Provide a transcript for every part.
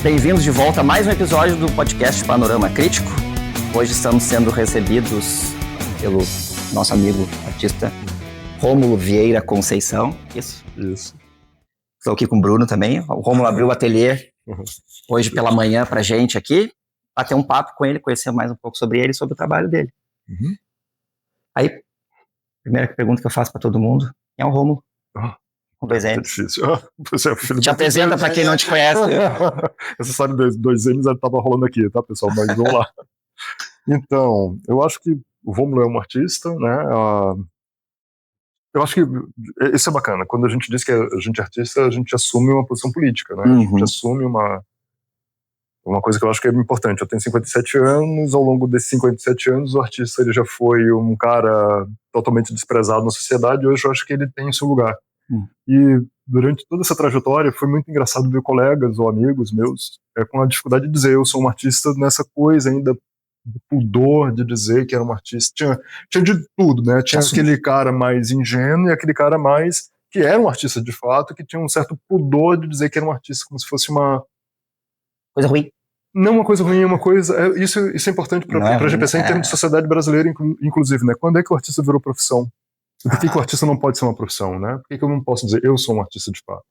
Bem-vindos de volta a mais um episódio do podcast Panorama Crítico. Hoje estamos sendo recebidos pelo nosso amigo artista Rômulo Vieira Conceição. Isso. Estou aqui com o Bruno também. O Rômulo abriu o ateliê hoje pela manhã pra gente aqui, bater um papo com ele, conhecer mais um pouco sobre ele e sobre o trabalho dele. Aí, primeira pergunta que eu faço para todo mundo, quem é o Rômulo? Com dois N's. É difícil. Te apresenta para quem não te conhece. Essa história de dois N's estava rolando aqui, tá, pessoal? Mas vamos lá. Então, eu acho que o Rômulo é um artista, né? Eu acho que isso é bacana. Quando a gente diz que a gente é artista, a gente assume uma posição política, né? A gente assume uma coisa que eu acho que é importante. Eu tenho 57 anos, ao longo desses 57 anos, o artista ele já foi um cara totalmente desprezado na sociedade, e hoje eu acho que ele tem o seu lugar. E durante toda essa trajetória foi muito engraçado ver colegas ou amigos meus com a dificuldade de dizer eu sou um artista, nessa coisa ainda do pudor de dizer que era um artista. Tinha de tudo, né? Tinha aquele cara mais ingênuo e aquele cara mais que era um artista de fato, que tinha um certo pudor de dizer que era um artista, como se fosse uma coisa ruim. Não uma coisa ruim, é uma coisa... Isso é importante para a gente pensar em termos de sociedade brasileira, inclusive, né? Quando é que o artista virou profissão? Por que o artista não pode ser uma profissão, né? Por que eu não posso dizer eu sou um artista de fato?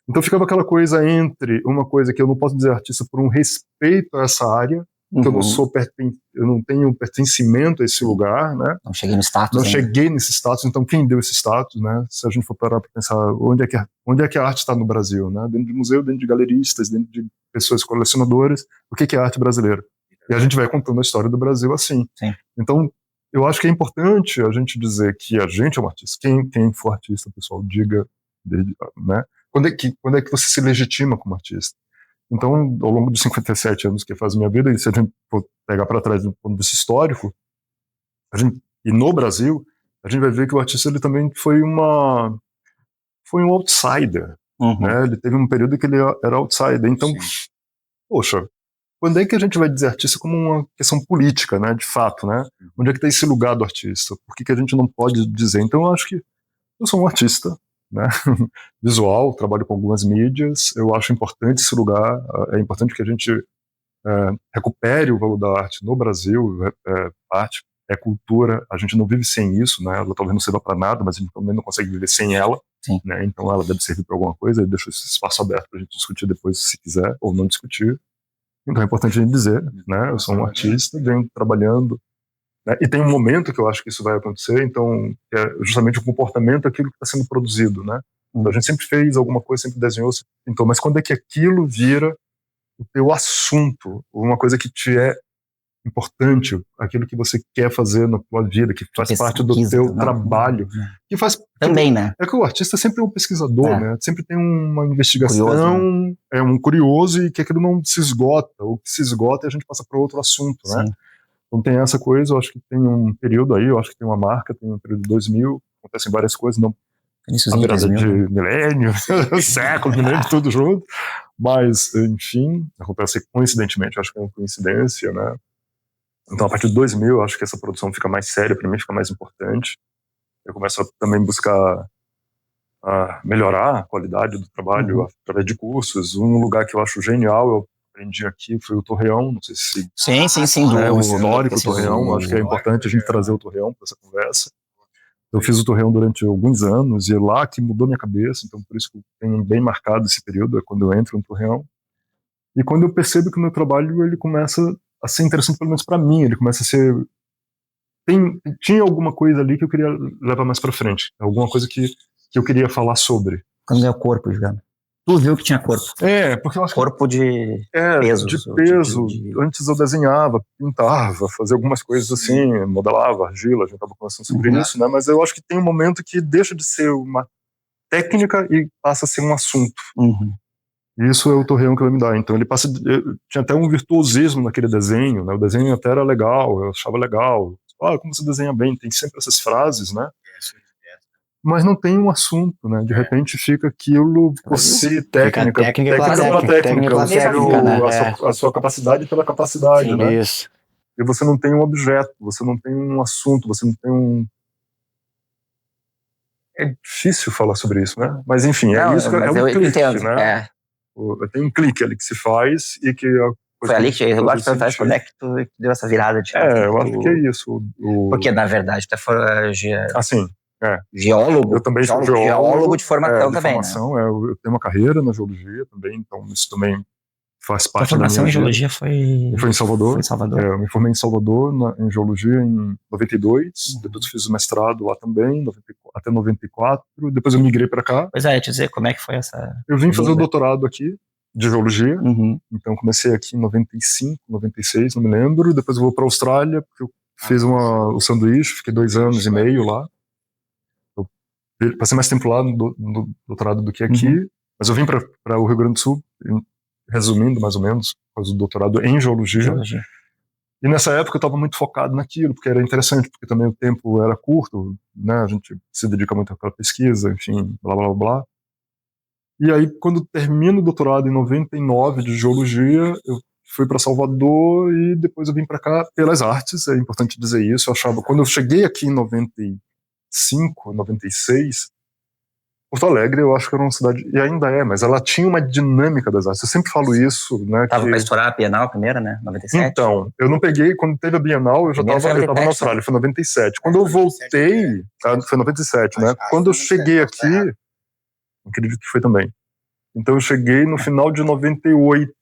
Então ficava aquela coisa entre uma coisa que eu não posso dizer artista por um respeito a essa área, que eu não tenho pertencimento a esse lugar, né? Não cheguei no status. Não cheguei nesse status, então quem deu esse status, né? Se a gente for parar para pensar onde é que a arte está no Brasil, né? Dentro de museu, dentro de galeristas, dentro de pessoas colecionadoras, o que é arte brasileira? E a gente vai contando a história do Brasil assim. Sim. Então eu acho que é importante a gente dizer que a gente é um artista. Quem for artista, pessoal, diga, né? Quando é que você se legitima como artista? Então, ao longo dos 57 anos que faz minha vida, e se a gente for pegar para trás do ponto de vista histórico, e no Brasil, a gente vai ver que o artista ele também foi um outsider, né? Ele teve um período que ele era outsider. Então, poxa, quando é que a gente vai dizer artista como uma questão política, né, de fato, né? Onde é que está esse lugar do artista? Por que a gente não pode dizer? Então eu acho que eu sou um artista, né, visual, trabalho com algumas mídias, eu acho importante esse lugar, é importante que a gente recupere o valor da arte no Brasil. Arte é cultura, a gente não vive sem isso, né? Ela talvez não sirva para nada, mas a gente também não consegue viver sem ela. Sim. Né? Então ela deve servir para alguma coisa, eu deixo esse espaço aberto para a gente discutir depois, se quiser, ou não discutir. Então é importante a gente dizer, né? Eu sou um artista, venho trabalhando, né? E tem um momento que eu acho que isso vai acontecer, então é justamente o comportamento, aquilo que está sendo produzido, né? Então a gente sempre fez alguma coisa, sempre desenhou, então, mas quando é que aquilo vira o teu assunto, uma coisa que te é importante, aquilo que você quer fazer na tua vida, que faz parte do teu trabalho, que faz também, né? É que o artista sempre é um pesquisador, né? Sempre tem uma investigação, curioso, né? É um curioso, e que aquilo não se esgota. O que se esgota e a gente passa para outro assunto, né? Então tem essa coisa, eu acho que tem um período aí, eu acho que tem uma marca, tem um período de 2000, acontecem várias coisas, não a virada de milênio, século, milênio, tudo junto, mas, enfim, acontece coincidentemente, eu acho que é uma coincidência, né? Então, a partir de 2000, eu acho que essa produção fica mais séria, para mim fica mais importante. Eu começo a também buscar melhorar a qualidade do trabalho através de cursos. Um lugar que eu acho genial, eu aprendi aqui, foi o Torreão, não sei se... Sim. O histórico Torreão, acho que é importante a gente trazer o Torreão para essa conversa. Eu fiz o Torreão durante alguns anos, e é lá que mudou minha cabeça, então por isso que eu tenho bem marcado esse período, é quando eu entro no Torreão. E quando eu percebo que o meu trabalho ele começa a ser interessante, pelo menos para mim, ele começa a ser... Tinha alguma coisa ali que eu queria levar mais para frente, alguma coisa que eu queria falar sobre. Quando é o corpo, Juliano? Tu viu que tinha corpo? Porque eu acho que... Corpo de peso. De peso. Antes eu desenhava, pintava, fazia algumas coisas assim, modelava argila, a gente estava conversando sobre isso, né? Mas eu acho que tem um momento que deixa de ser uma técnica e passa a ser um assunto. Isso é o Torreão que vai me dar. Então ele passa... Tinha até um virtuosismo naquele desenho, né? O desenho até era legal, eu achava legal. Como você desenha bem, tem sempre essas frases, né? Mas não tem um assunto, né? De repente fica aquilo, você, técnica pela técnica, a sua capacidade pela capacidade, né? Isso. E você não tem um objeto, você não tem um assunto, você não tem um... É difícil falar sobre isso, né? Mas enfim, isso é um clichê, né? tem um clique ali que se faz e que... Foi ali que eu gosto de perguntar quando é que tu deu essa virada de chave. Eu acho que é isso. Porque, na verdade, tu é geólogo. Eu também sou geólogo de formação de também, formação, né? Eu tenho uma carreira na geologia também, então isso também faz parte da minha formação em geologia foi em Salvador. Foi em Salvador. Eu me formei em Salvador em geologia em 92, depois fiz o mestrado lá também, até 94, depois eu migrei para cá. Pois é, te dizer, como é que foi essa... Eu vim fazer o doutorado aqui, de geologia, então comecei aqui em 95, 96, não me lembro, depois eu vou para a Austrália, porque eu fiz o sanduíche, fiquei 2 anos e meio lá. Eu passei mais tempo lá no doutorado do que aqui, mas eu vim para o Rio Grande do Sul, resumindo mais ou menos, fazer o doutorado em geologia. E nessa época eu estava muito focado naquilo, porque era interessante, porque também o tempo era curto, né? A gente se dedica muito àquela pesquisa, enfim, blá blá blá. E aí, quando termino o doutorado em 99 de geologia, eu fui para Salvador e depois eu vim para cá pelas artes, é importante dizer isso. Eu achava, quando eu cheguei aqui em 95, 96, Porto Alegre eu acho que era uma cidade, e ainda é, mas ela tinha uma dinâmica das artes. Eu sempre falo isso, né? Tava para estourar a Bienal primeira, né? 97? Então, eu não peguei, quando teve a Bienal, eu já estava na Austrália, foi 97. Quando eu voltei, foi 97, né? Quando eu cheguei aqui, acredito que foi também. Então eu cheguei no final de 98.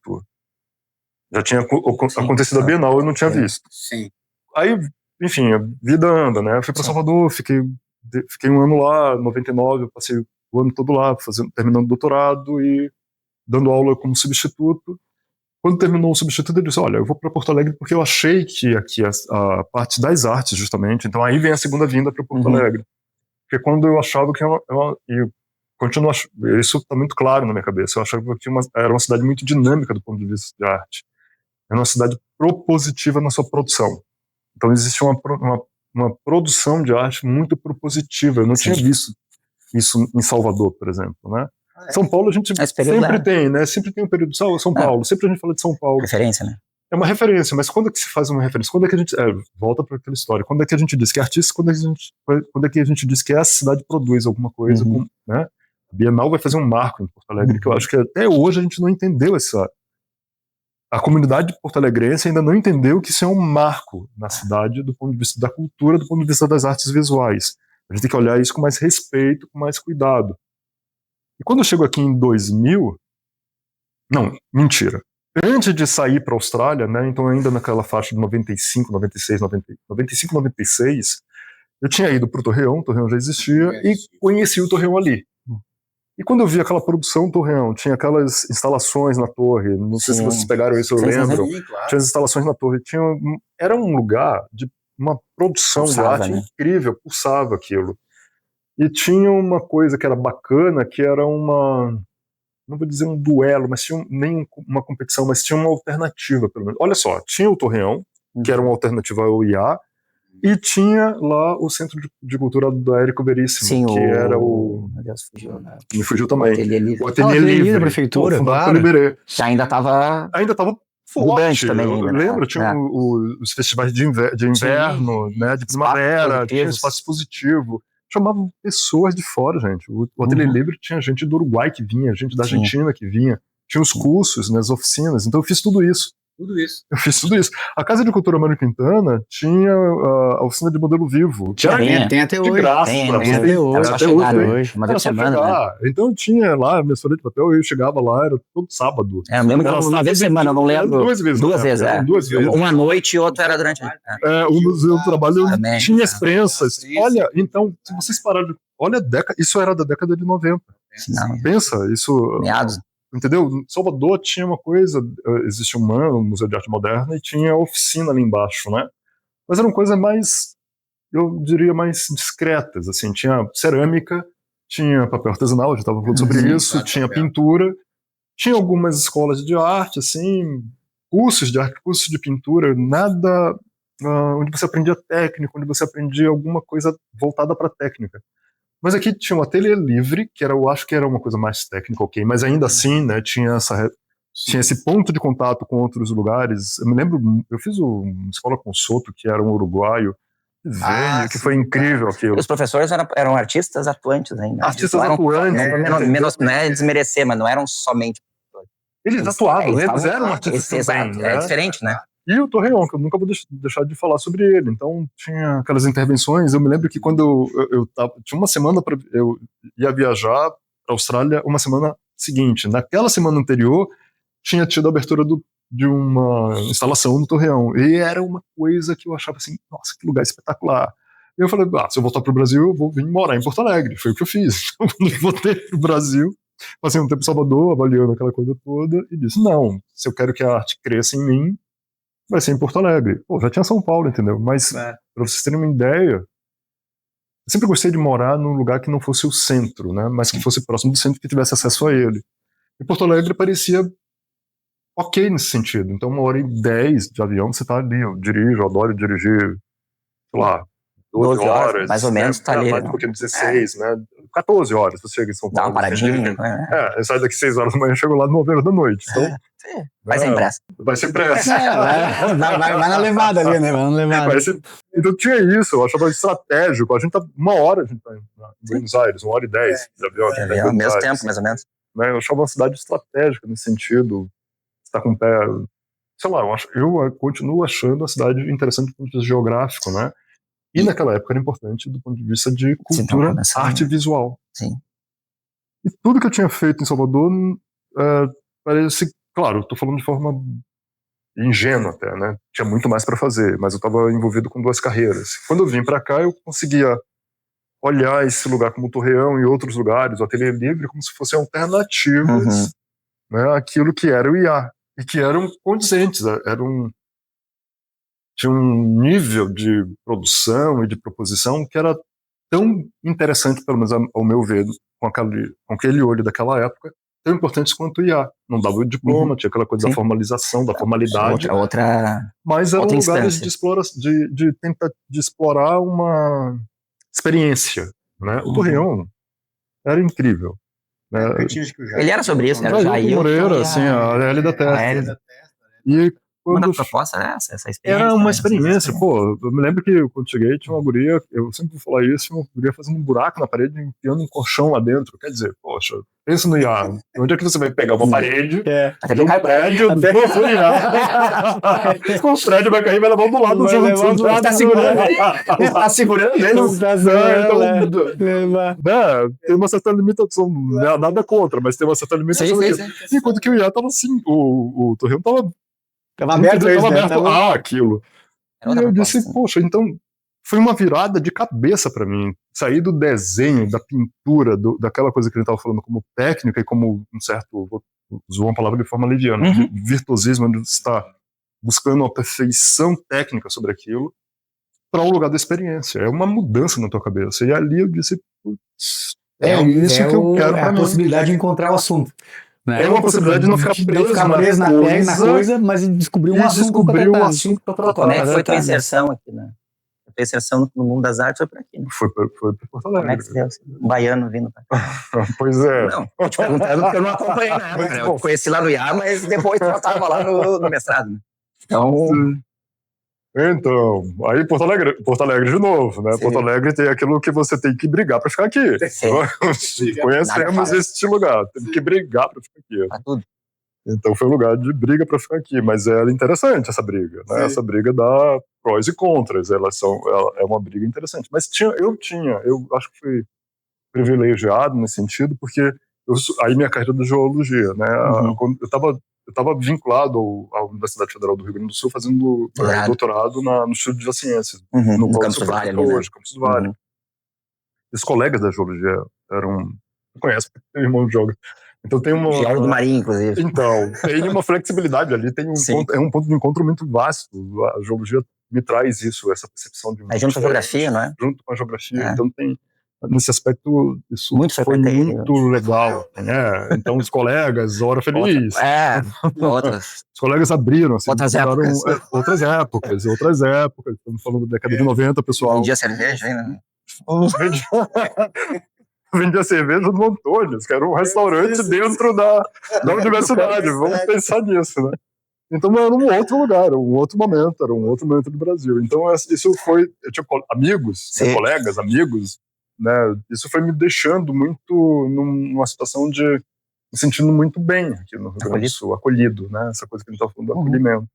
Já tinha acontecido a Bienal, eu não tinha visto. Sim. Aí, enfim, a vida anda, né? Eu fui para Salvador, fiquei 1 ano lá, 99, eu passei o ano todo lá, terminando o doutorado e dando aula como substituto. Quando terminou o substituto, eu disse, olha, eu vou para Porto Alegre porque eu achei que aqui a parte das artes, justamente, então aí vem a segunda vinda para Porto Alegre. Porque quando eu achava que continua, isso está muito claro na minha cabeça. Eu achava que era uma cidade muito dinâmica do ponto de vista de arte. Era uma cidade propositiva na sua produção. Então existe uma produção de arte muito propositiva. Eu não tinha visto isso em Salvador, por exemplo, né? São Paulo a gente sempre tem, né? Sempre tem um período de São Paulo. Sempre a gente fala de São Paulo. Referência, né? É uma referência, mas quando é que se faz uma referência? Quando é que a gente... volta para aquela história. Quando é que a gente diz que é artista? Quando é que a gente diz que essa cidade produz alguma coisa, né? A Bienal vai fazer um marco em Porto Alegre, que eu acho que até hoje a gente não entendeu a comunidade porto-alegrense ainda não entendeu que isso é um marco na cidade do ponto de vista da cultura, do ponto de vista das artes visuais. A gente tem que olhar isso com mais respeito, com mais cuidado. E quando eu chego aqui em 2000... Não, mentira. Antes de sair para a Austrália, né, então ainda naquela faixa de 95, 96, 96, eu tinha ido para o Torreão já existia, e conheci o Torreão ali. E quando eu vi aquela produção Torreão, tinha aquelas instalações na torre, não sei se vocês pegaram isso, eu lembro. Claro. Tinha as instalações na torre, era um lugar de uma produção de arte incrível, pulsava aquilo. E tinha uma coisa que era bacana, que era não vou dizer um duelo, mas tinha nem uma competição, mas tinha uma alternativa, pelo menos. Olha só, tinha o Torreão, que era uma alternativa ao IA, e tinha lá o Centro de Cultura do Érico Veríssimo, que era o... Meu Deus, fugiu, né? Me fugiu também. O Ateliê Livre da Prefeitura, claro. Que ainda estava forte também. Lembra? Tinha os festivais de inverno, né, de primavera, tinha espaço expositivo. Chamavam pessoas de fora, gente. O Ateliê Livre tinha gente do Uruguai que vinha, gente da Argentina que vinha. Tinha os cursos, né, as oficinas. Então eu fiz tudo isso. Eu fiz tudo isso. A Casa de Cultura Mário Quintana tinha a oficina de modelo vivo. Tem até hoje. De graça. Tem até hoje. Uma vez por semana, né? Então tinha lá minha folha de papel, eu chegava lá, era todo sábado. Eu lembro que uma vez por semana, eu não lembro. Duas vezes. Duas vezes. Uma noite e outra era durante a o Museu do Trabalho tinha as prensas. Olha, então, se vocês pararem, olha a década, isso era da década de 90. Pensa, isso... Meados. Entendeu? Salvador tinha uma coisa, existia um Museu de Arte Moderna e tinha a oficina ali embaixo, né? Mas eram coisas mais, eu diria, mais discretas, assim, tinha cerâmica, tinha papel artesanal, eu já estava falando sobre isso, tinha pintura, tinha algumas escolas de arte, assim, cursos de arte, cursos de pintura, nada onde você aprendia técnica, onde você aprendia alguma coisa voltada para técnica. Mas aqui tinha um Ateliê Livre, que eu acho que era uma coisa mais técnica, ok, mas ainda assim, né, tinha esse ponto de contato com outros lugares. Eu me lembro, eu fiz uma escola com o Soto, que era um uruguaio, que foi incrível aquilo. Os professores eram artistas atuantes ainda. Artistas atuantes. Não é desmerecer, mas não eram somente. Eles atuavam, eles eram artistas também, né? É diferente, né? E o Torreão, que eu nunca vou deixar de falar sobre ele. Então, tinha aquelas intervenções. Eu me lembro que quando eu tinha uma semana eu ia viajar para a Austrália uma semana seguinte. Naquela semana anterior, tinha tido a abertura de uma instalação no Torreão. E era uma coisa que eu achava assim, nossa, que lugar espetacular. E eu falei, se eu voltar para o Brasil, eu vou vir morar em Porto Alegre. Foi o que eu fiz. Então, quando eu voltei para o Brasil, passei um tempo em Salvador, avaliando aquela coisa toda, e disse, não, se eu quero que a arte cresça em mim, vai ser em Porto Alegre. Pô, já tinha São Paulo, entendeu? Mas, para vocês terem uma ideia, eu sempre gostei de morar num lugar que não fosse o centro, né? Mas que fosse próximo do centro, que tivesse acesso a ele. E Porto Alegre parecia ok nesse sentido. Então, 1h10 de avião, você tá ali. Eu dirijo, eu adoro dirigir, sei lá, 12 horas. Mais ou menos, tá ali. Mais um pouquinho, 16, né? 14 horas você chega em São Paulo. Dá uma paradinha. Eu saio daqui 6 horas da manhã e chego lá 9 horas da noite. Então, vai sem pressa. Vai sem pressa. Vai na levada ali, né? Vai na levada. Então tinha isso, eu achava estratégico. A gente tá 1 hora, a gente tá em Buenos Aires, 1h10 de avião. Mesmo tempo, mais ou menos. Né? Eu achava uma cidade estratégica nesse sentido. Está com o pé. Sei lá, eu continuo achando a cidade interessante do ponto de vista geográfico, né? E naquela época era importante do ponto de vista de cultura, arte visual. Sim. E tudo que eu tinha feito em Salvador parece. Claro, eu tô falando de forma ingênua até, né? Tinha muito mais para fazer, mas eu estava envolvido com 2 carreiras. Quando eu vim para cá, eu conseguia olhar esse lugar como o Torreão e outros lugares, o Ateliê Livre, como se fossem alternativas, né, àquilo que era o IA. E que eram condizentes, tinha um nível de produção e de proposição que era tão interessante, pelo menos ao meu ver, com aquele olho daquela época, tão importantes quanto o IA. Não dava o diploma, tinha aquela coisa da formalização, da formalidade. Mas eram lugares de tentar de explorar uma experiência. Né? O Torreão era incrível. Né? Ele era sobre isso, né? O Jair Moreira, assim, a L da Testa. E uma proposta, né? Essa experiência. Era uma experiência, pô. Eu me lembro que quando cheguei tinha uma guria, eu sempre vou falar isso, uma guria fazendo um buraco na parede, enfiando um colchão lá dentro. Quer dizer, poxa, pensa no IA. Onde é que você vai pegar uma parede de um prédio dentro do IA? O prédio vai cair e vai levar do lado dos outros. Tá segurando ele? Tá segurando ele? Tem uma certa limitação, nada contra, mas tem uma certa limitação. Sim. Enquanto que o IA tava assim, o Torreão tava aberto aquilo. E eu disse, poxa, então foi uma virada de cabeça para mim. Sair do desenho, da pintura, daquela coisa que ele estava falando como técnica e como um certo, vou usar uma palavra de forma leviana, de virtuosismo, onde você está buscando uma perfeição técnica sobre aquilo, para um lugar da experiência. É uma mudança na tua cabeça. E ali eu disse, putz, isso que eu quero para mim. É a possibilidade de encontrar o assunto. Né? É uma possibilidade de não ficar preso na coisa, mas descobrir um assunto para tratar. Como é que foi tua inserção aqui, né? A tua inserção no mundo das artes foi por aqui, né? Foi para Porto Alegre. Como é que se deu? Um baiano vindo pra cá. Pois é. Não, tô te perguntando porque eu não acompanhei na época, né? Eu conheci lá no IA, mas depois eu estava lá no mestrado, né? Então, aí Porto Alegre de novo, né? Sim. Porto Alegre tem aquilo que você tem que brigar para ficar aqui. Conhecemos este lugar, tem que brigar para ficar aqui. Então foi um lugar de briga para ficar aqui, mas era interessante essa briga, né? Essa briga dá prós e contras, é uma briga interessante. Mas eu acho que fui privilegiado nesse sentido, porque aí minha carreira da geologia, né? Eu estava vinculado à Universidade Federal do Rio Grande do Sul fazendo doutorado no Instituto de Ciências, no Campus do Vale, hoje, Campus do Vale. Os colegas da geologia eram... Você conhece, porque tem irmão de geógrafo. Então tem uma... Geólogo do marinho, inclusive. Então, tem uma flexibilidade ali, é um ponto de encontro muito vasto. A geologia me traz isso, essa percepção de... junto com a geografia, não é? Junto com a geografia. Então tem... Nesse aspecto, isso muito foi muito legal. Né? Então, os colegas, hora feliz. Os colegas abriram. Assim, outras épocas. Outras épocas. Estamos falando da década de 90, pessoal. Vendia cerveja ainda, né? Vendia cerveja no Antônio's, que era um restaurante dentro da universidade. Vamos pensar nisso, né? Então era um outro lugar, um outro momento do Brasil. Então isso foi... Eu tinha amigos, colegas, amigos, né? Isso foi me deixando muito numa situação de me sentindo muito bem aqui no Rio Grande do Sul, acolhido, né? Essa coisa que a gente estava falando do acolhimento.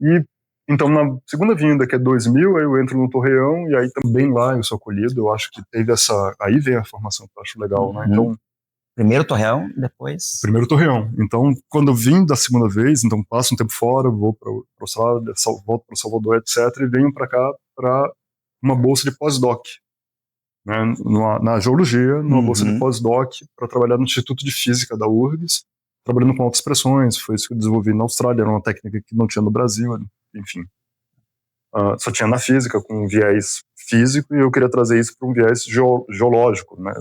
E então, na segunda vinda, que é 2000, eu entro no Torreão, e aí também lá eu sou acolhido. Eu acho que teve essa... Aí vem a formação que eu acho legal, né? Então, primeiro Torreão, depois... Primeiro Torreão. Então, quando eu vim da segunda vez, então passo um tempo fora, vou para o Austrália, volto para Salvador, etc., e venho para cá para uma bolsa de pós-doc, né? Na geologia, numa bolsa de pós-doc, para trabalhar no Instituto de Física da URGS, trabalhando com autoexpressões. Foi isso que eu desenvolvi na Austrália, era uma técnica que não tinha no Brasil, enfim. Só tinha na física, com um viés físico, e eu queria trazer isso para um viés geológico, né?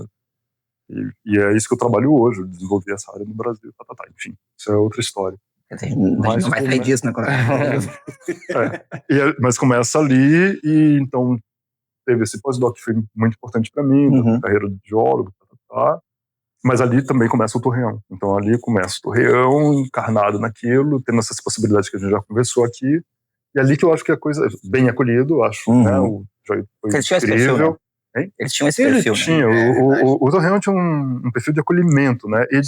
E é isso que eu trabalho hoje, eu desenvolvi essa área no Brasil, enfim, isso é outra história. Mas não vai sair disso, né? Mas começa ali, e então teve esse pós-doc que foi muito importante para mim, carreira de geólogo, mas ali também começa o Torreão. Então ali começa o Torreão, encarnado naquilo, tendo essas possibilidades que a gente já conversou aqui, e ali que eu acho que a coisa, bem acolhido, eu acho, né? Foi incrível. Eles tinham esse perfil. Tinha, né? O Torreão tinha um perfil de acolhimento, né? E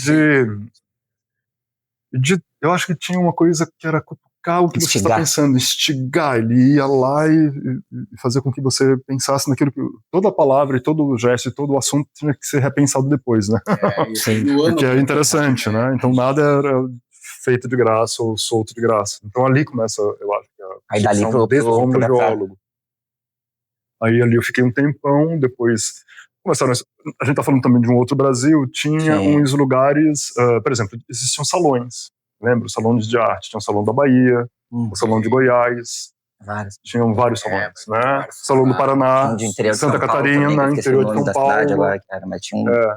eu acho que tinha uma coisa que era cutucar o que você está pensando, instigar. Ele ia lá e fazer com que você pensasse naquilo que toda a palavra e todo o gesto e todo o assunto tinha que ser repensado depois, né? O que é interessante, né? Então nada era feito de graça ou solto de graça. Então ali começa, eu acho, a questão desde o ramo do geólogo. Aí ali eu fiquei um tempão, depois começaram... A gente tá falando também de um outro Brasil, tinha uns lugares, por exemplo, existiam salões, lembra? Salões de arte, tinha o Salão da Bahia, o Salão de Goiás, tinham vários salões, né? Salão do Paraná, Santa Catarina, interior de São Paulo,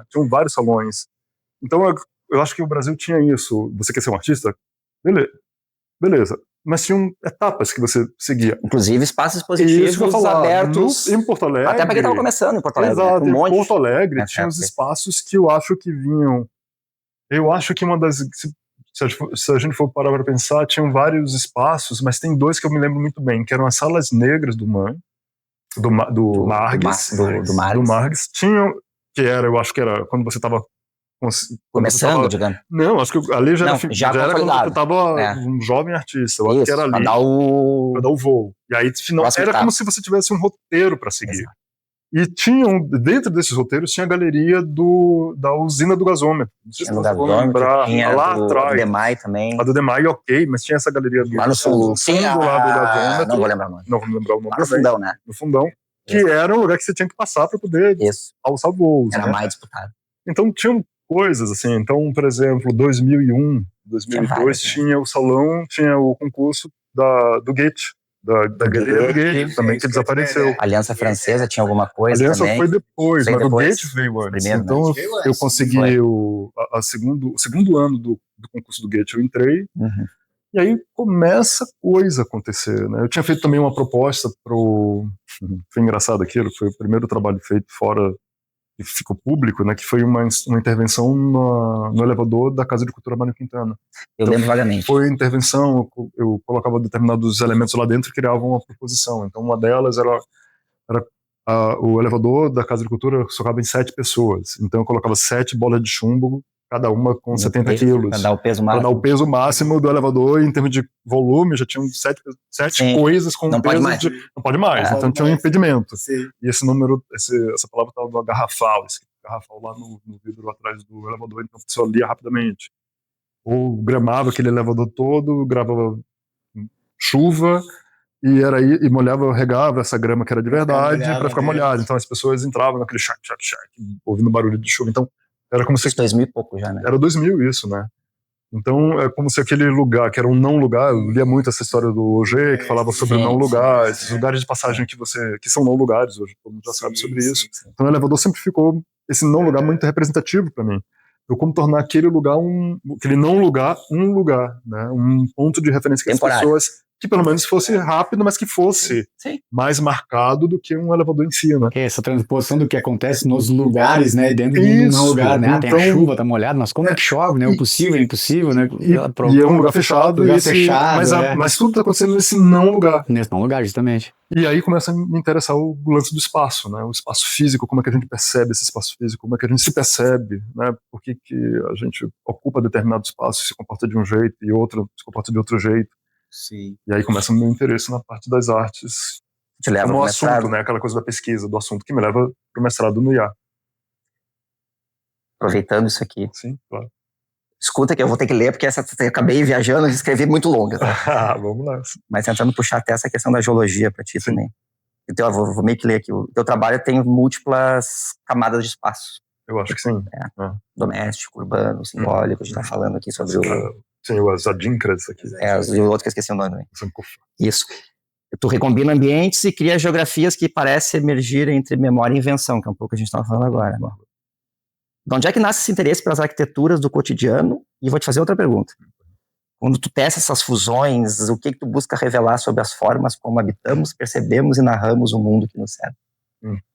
tinham vários salões. Então eu acho que o Brasil tinha isso. Você quer ser um artista? Beleza. Mas tinham etapas que você seguia. Inclusive espaços expositivos abertos. Em Porto Alegre. Até para quem estava começando em Porto Alegre. Exato, em Porto Alegre tinha os espaços que eu acho que vinham. Eu acho que uma das. Se a gente for parar para pensar, tinham vários espaços, mas tem dois que eu me lembro muito bem, que eram as salas negras do Margues. Tinham, eu acho que era quando você estava começando, digamos. Não, acho que ali já era quando você estava um jovem artista. Eu acho que era ali. Para dar o voo. E aí, era como se você tivesse um roteiro para seguir. Exato. E dentro desses roteiros, tinha a galeria da usina do gasômetro. Não sei se vocês vão lembrar. Tinha lá atrás. A do Demai também. A do Demai, ok, mas tinha essa galeria lá no fundo do gasômetro. Não vou lembrar o nome. Não vou lembrar o nome. Lá no fundão, né? No fundão. Que era um lugar que você tinha que passar para poder alçar voos. Era mais disputado. Então, tinham coisas, assim. Então, por exemplo, 2001, 2002, tinha o salão, tinha o concurso do Goethe, da galeria do Goethe, também, que desapareceu. A Aliança Francesa tinha alguma coisa também. A Aliança foi depois, mas o Goethe veio antes. Então, eu consegui o segundo ano do concurso do Goethe, eu entrei, e aí começa coisa a acontecer, né? Eu tinha feito também uma proposta foi engraçado aquilo, foi o primeiro trabalho feito fora, que ficou público, né, que foi uma intervenção no elevador da Casa de Cultura Mário Quintana. Eu lembro vagamente. Foi intervenção, eu colocava determinados elementos lá dentro e criava uma proposição. Então uma delas era o elevador da Casa de Cultura só cabem 7 pessoas. Então eu colocava 7 bolas de chumbo, cada uma com 70 quilos. Para dar o peso máximo. Para dar o peso máximo do elevador, e em termos de volume, já tinham 7 coisas com não peso pode mais. Não pode mais, então tinha um impedimento. Sim. E esse número, essa palavra estava garrafal, esse garrafal lá no vidro atrás do elevador, então você lia rapidamente. Ou gramava aquele elevador todo, gravava chuva, e molhava, regava essa grama que era de verdade para ficar molhado. Então as pessoas entravam naquele chac, ouvindo barulho de chuva. Então era como se 2000 e pouco já, né? Era 2000 isso, né? Então é como se aquele lugar que era um não lugar, eu lia muito essa história do Auger, que falava sobre não lugar, esses lugares de passagem que são não lugares hoje, todo mundo já sabe sobre isso. Então o elevador sempre ficou esse não lugar muito representativo para mim. Eu como tornar aquele lugar aquele não lugar um lugar, né? Um ponto de referência que as pessoas que pelo menos fosse rápido, mas que fosse mais marcado do que um elevador em si, né? Que é essa transposição do que acontece nos lugares, né? Dentro de um lugar, né? Então, tem a chuva, tá molhado, mas como é que chove, né? O possível, é impossível, né? E é um lugar fechado, mas tudo tá acontecendo nesse não lugar. Nesse não lugar, justamente. E aí começa a me interessar o lance do espaço, né? O espaço físico, como é que a gente percebe esse espaço físico, como é que a gente se percebe, né? Por que a gente ocupa determinado espaço, se comporta de um jeito e outro se comporta de outro jeito. Sim. E aí começa o meu interesse na parte das artes. Te leva como ao assunto, mestrado, né? Aquela coisa da pesquisa, do assunto que me leva para o mestrado no IA. Aproveitando isso aqui. Sim, claro. Escuta que eu vou ter que ler, porque eu acabei viajando e escrevi muito longa. Tá? Vamos lá. Mas tentando puxar até essa questão da geologia para ti também. Então, eu vou meio que ler aqui. O teu trabalho tem múltiplas camadas de espaço. Eu acho que sim. Doméstico, urbano, simbólico. A gente tá falando aqui sobre Sim, os adíncras aqui. E o outro que eu esqueci o nome. Isso. Tu recombina ambientes e cria geografias que parecem emergir entre memória e invenção, que é um pouco que a gente estava falando agora. De onde é que nasce esse interesse pelas arquiteturas do cotidiano? E vou te fazer outra pergunta. Quando tu testa essas fusões, o que tu busca revelar sobre as formas como habitamos, percebemos e narramos o mundo que nos cerca?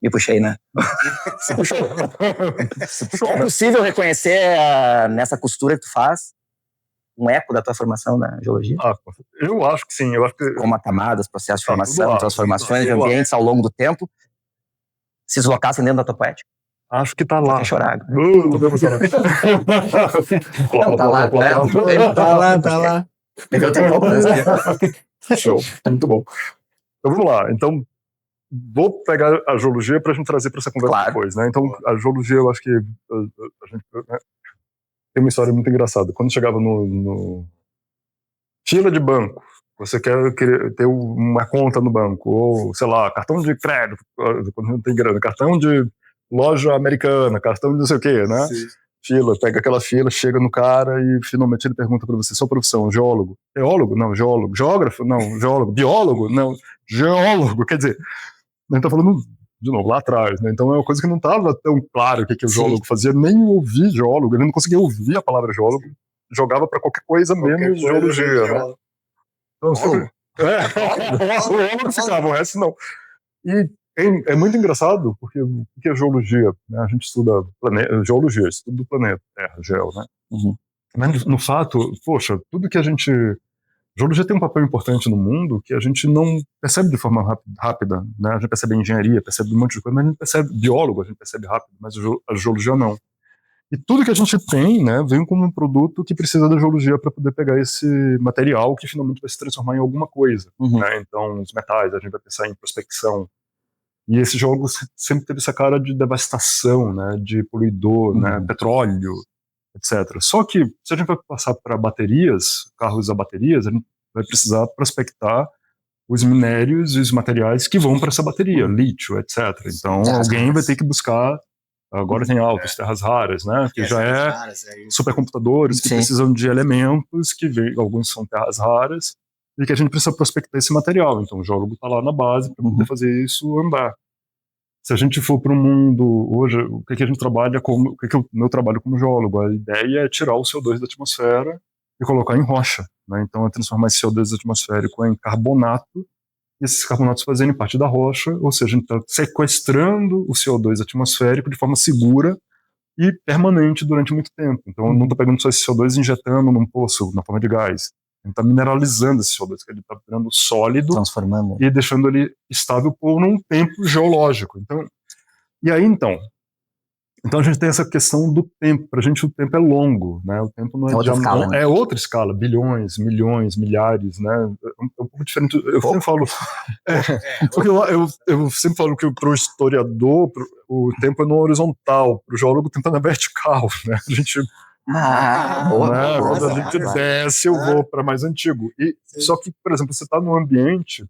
Me puxei, né? Se puxou. É possível reconhecer nessa costura que tu faz um eco da tua formação na geologia? Eu acho que sim. Eu acho que... Como camadas, processos de formação, transformações de ambientes ao longo do tempo se deslocassem dentro da tua poética? Acho que tá lá. Quer chorar? Não devo chorar. Tá lá. Pegou o tempo. Show. Muito bom. Então vamos lá. Então, vou pegar a geologia pra gente trazer pra essa conversa depois, né? Então, a geologia, eu acho que a gente... Né? Tem uma história muito engraçada. Quando chegava no fila de banco, você quer ter uma conta no banco, ou, sei lá, cartão de crédito, quando não tem grana, cartão de loja americana, cartão de não sei o quê, né? Sim. Fila, pega aquela fila, chega no cara e finalmente ele pergunta pra você, sua profissão, geólogo? Teólogo? Não, geólogo. Geógrafo? Não, geólogo. Biólogo? Não, geólogo. Quer dizer, a gente tá falando, de novo, lá atrás, né? Então é uma coisa que não estava tão claro o que o geólogo fazia, nem ouvir geólogo, ele não conseguia ouvir a palavra geólogo, jogava para qualquer coisa menos geologia, né? Então, o geólogo ficava, o resto não. E é muito engraçado, porque o que é geologia? Né? A gente estuda geologia, estudo do planeta, Terra, geo, né? Mas no fato, poxa, tudo que a gente... Geologia tem um papel importante no mundo que a gente não percebe de forma rápida, né? A gente percebe engenharia, percebe um monte de coisa, mas a gente percebe biólogo, a gente percebe rápido, mas a geologia não. E tudo que a gente tem, né, vem como um produto que precisa da geologia para poder pegar esse material que finalmente vai se transformar em alguma coisa, né? Então, os metais, a gente vai pensar em prospecção. E esse geólogo sempre teve essa cara de devastação, né, de poluidor, né, petróleo, etc. Só que, se a gente vai passar para baterias, carros a baterias, a gente vai precisar prospectar os minérios e os materiais que vão para essa bateria, lítio, etc. Então, alguém vai ter que buscar, agora tem altas terras raras, né, que já supercomputadores que precisam de elementos, alguns são terras raras, e que a gente precisa prospectar esse material. Então, o geólogo está lá na base para poder fazer isso andar. Se a gente for para o mundo hoje, o que a gente trabalha o que o meu trabalho como geólogo? A ideia é tirar o CO2 da atmosfera e colocar em rocha, né? Então é transformar esse CO2 atmosférico em carbonato e esses carbonatos fazerem parte da rocha, ou seja, a gente está sequestrando o CO2 atmosférico de forma segura e permanente durante muito tempo. Então eu não estou pegando só esse CO2 e injetando num poço na forma de gás. A gente está mineralizando esse CO2, que ele está virando sólido, transformando, e deixando ele estável por um tempo geológico. Então, e aí então a gente tem essa questão do tempo. Para a gente o tempo é longo, né? O tempo não é outra escala, né? É outra escala, bilhões, milhões, milhares, né? É um pouco diferente. Eu sempre falo, porque eu sempre falo que para o historiador o tempo é no horizontal, para o geólogo o tempo é na vertical, né? A gente quando a gente desce, eu vou para mais antigo. Só que, por exemplo, você está num ambiente.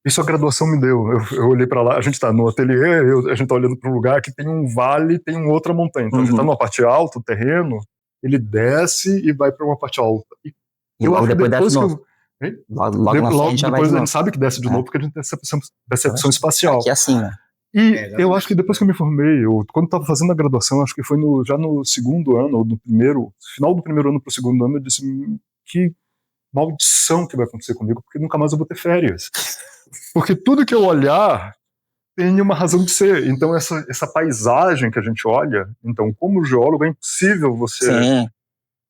Isso a graduação me deu. Eu olhei para lá, a gente está no ateliê, a gente está olhando para um lugar que tem um vale, tem uma outra montanha. Então a gente está numa parte alta, o terreno, ele desce e vai para uma parte alta. E eu acho que depois que depois a gente sabe que desce de novo, porque a gente tem essa percepção espacial. Aqui é assim, né? E eu acho que depois que eu me formei, quando estava fazendo a graduação, acho que foi já no segundo ano, ou no final do primeiro ano para o segundo ano, eu disse que maldição que vai acontecer comigo, porque nunca mais eu vou ter férias. Porque tudo que eu olhar tem uma razão de ser. Então, essa paisagem que a gente olha, então, como geólogo, é impossível você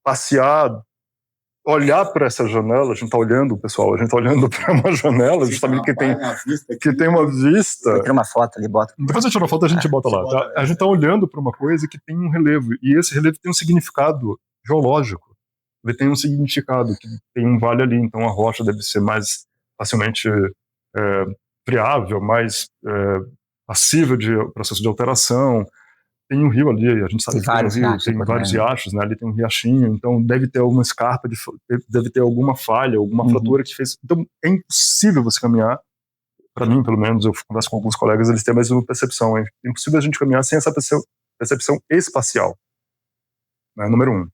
passear, olhar para essa janela. A gente está olhando, pessoal, a gente está olhando para uma janela, justamente que tem uma vista. Eu tiro uma foto ali, bota. Depois eu tiro uma foto, a gente bota lá. Tá? A gente está olhando para uma coisa que tem um relevo, e esse relevo tem um significado geológico. Ele tem um significado, que tem um vale ali, então a rocha deve ser mais facilmente friável, mais passível de processo de alteração. Tem um rio ali, a gente sabe que tem vários riachos, né? Ali tem um riachinho, então deve ter alguma escarpa, deve ter alguma falha, alguma fratura que fez. Então é impossível você caminhar, para mim pelo menos, eu converso com alguns colegas, eles têm mais uma percepção, é impossível a gente caminhar sem essa percepção espacial, né? Número 1.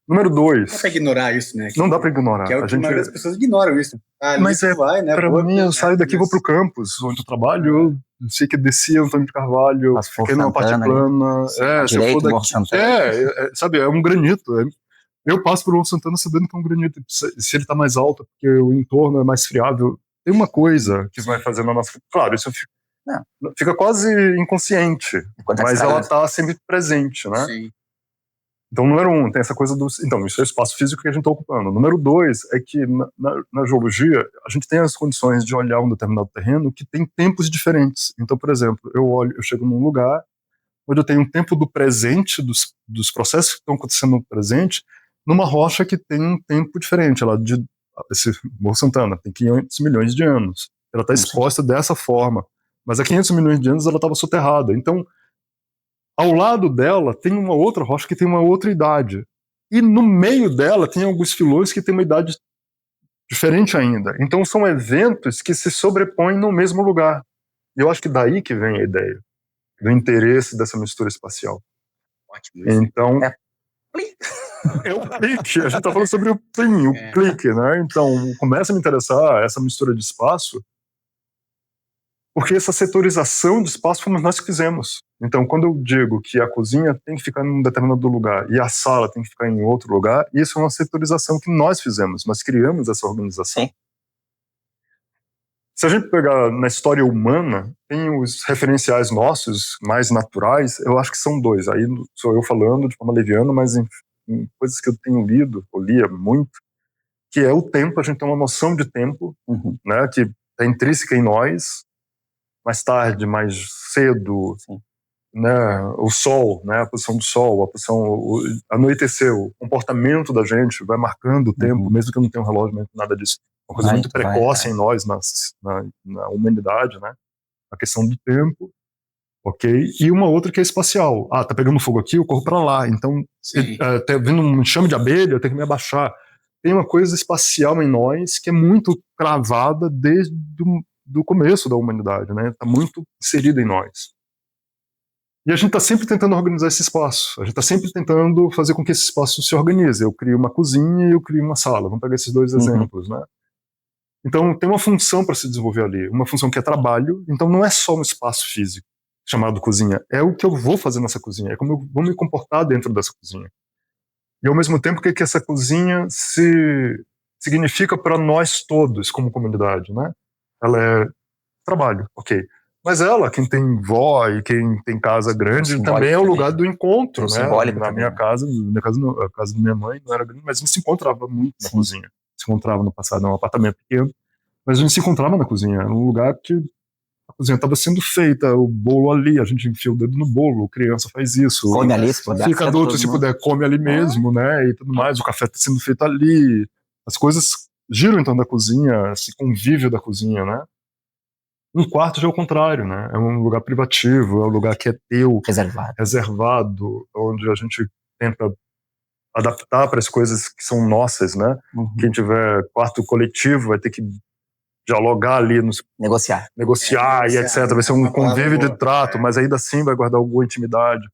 Número 2. Não dá pra ignorar isso, né? Não dá pra ignorar. Que é o que a maioria das pessoas ignoram isso. Mas vai, né? Pra mim, eu saio daqui e vou pro campus, onde eu trabalho, eu sei que descia Antônio de Carvalho, fiquei numa parte plana. Se eu for daqui. Sabe, é um granito. Eu passo por Morro Santana sabendo que é um granito. Se ele tá mais alto, porque o entorno é mais friável. Tem uma coisa que vai fazer na nossa. Claro, isso fica quase inconsciente, mas ela tá sempre presente, né? Sim. Então, número 1, tem essa coisa do... Então, isso é o espaço físico que a gente está ocupando. Número 2 é que na geologia a gente tem as condições de olhar um determinado terreno que tem tempos diferentes. Então, por exemplo, eu chego num lugar onde eu tenho um tempo do presente, dos processos que estão acontecendo no presente, numa rocha que tem um tempo diferente. Esse Morro Santana tem 500 milhões de anos. Ela está exposta dessa forma. Mas há 500 milhões de anos ela estava soterrada. Então, ao lado dela tem uma outra rocha que tem uma outra idade. E no meio dela tem alguns filões que têm uma idade diferente ainda. Então são eventos que se sobrepõem no mesmo lugar. E eu acho que daí que vem a ideia do interesse dessa mistura espacial. Ótimo. Então, é o clique. A gente está falando sobre o clique, né? Então começa a me interessar essa mistura de espaço, porque essa setorização de espaço fomos nós que fizemos. Então, quando eu digo que a cozinha tem que ficar em um determinado lugar e a sala tem que ficar em outro lugar, isso é uma setorização que nós fizemos. Nós criamos essa organização. Sim. Se a gente pegar na história humana, tem os referenciais nossos, mais naturais, eu acho que são 2. Aí sou eu falando de forma leviana, mas em coisas que eu tenho lido, eu lia muito, que é o tempo. A gente tem uma noção de tempo, né, que é intrínseca em nós. Mais tarde, mais cedo, né, o sol, né, a posição do sol, anoitecer, o comportamento da gente vai marcando o tempo, mesmo que eu não tenha um relógio, nada disso. Uma coisa muito precoce em nós, na humanidade, né, a questão do tempo, ok? E uma outra que é espacial. Tá pegando fogo aqui, eu corro para lá, então tá vindo um enxame de abelha, eu tenho que me abaixar. Tem uma coisa espacial em nós que é muito cravada desde do começo da humanidade, né? Está muito inserida em nós. E a gente está sempre tentando organizar esse espaço. A gente está sempre tentando fazer com que esse espaço se organize. Eu crio uma cozinha e eu crio uma sala. Vamos pegar esses 2 exemplos, né? Então tem uma função para se desenvolver ali, uma função que é trabalho. Então não é só um espaço físico chamado cozinha, é o que eu vou fazer nessa cozinha, é como eu vou me comportar dentro dessa cozinha. E ao mesmo tempo, o que essa cozinha significa para nós todos como comunidade, né? Ela é trabalho, ok. Mas ela, quem tem vó e quem tem casa grande, também é o lugar do encontro, né? Na minha casa, a casa da minha mãe não era grande, mas a gente se encontrava muito na cozinha. Se encontrava no passado, num apartamento pequeno, mas a gente se encontrava na cozinha. Era um lugar que a cozinha estava sendo feita, o bolo ali, a gente enfia o dedo no bolo, a criança faz isso. Come ali, se puder. Fica adulto, se puder, come ali mesmo, né? E tudo mais, o café está sendo feito ali. As coisas giram então da cozinha, esse convívio da cozinha, né? Um quarto já é o contrário, né? É um lugar privativo, é um lugar que é teu, reservado, onde a gente tenta adaptar para as coisas que são nossas, né? Quem tiver quarto coletivo vai ter que dialogar ali, negociar e etc. Vai ser um convívio de trato, mas ainda assim vai guardar alguma intimidade.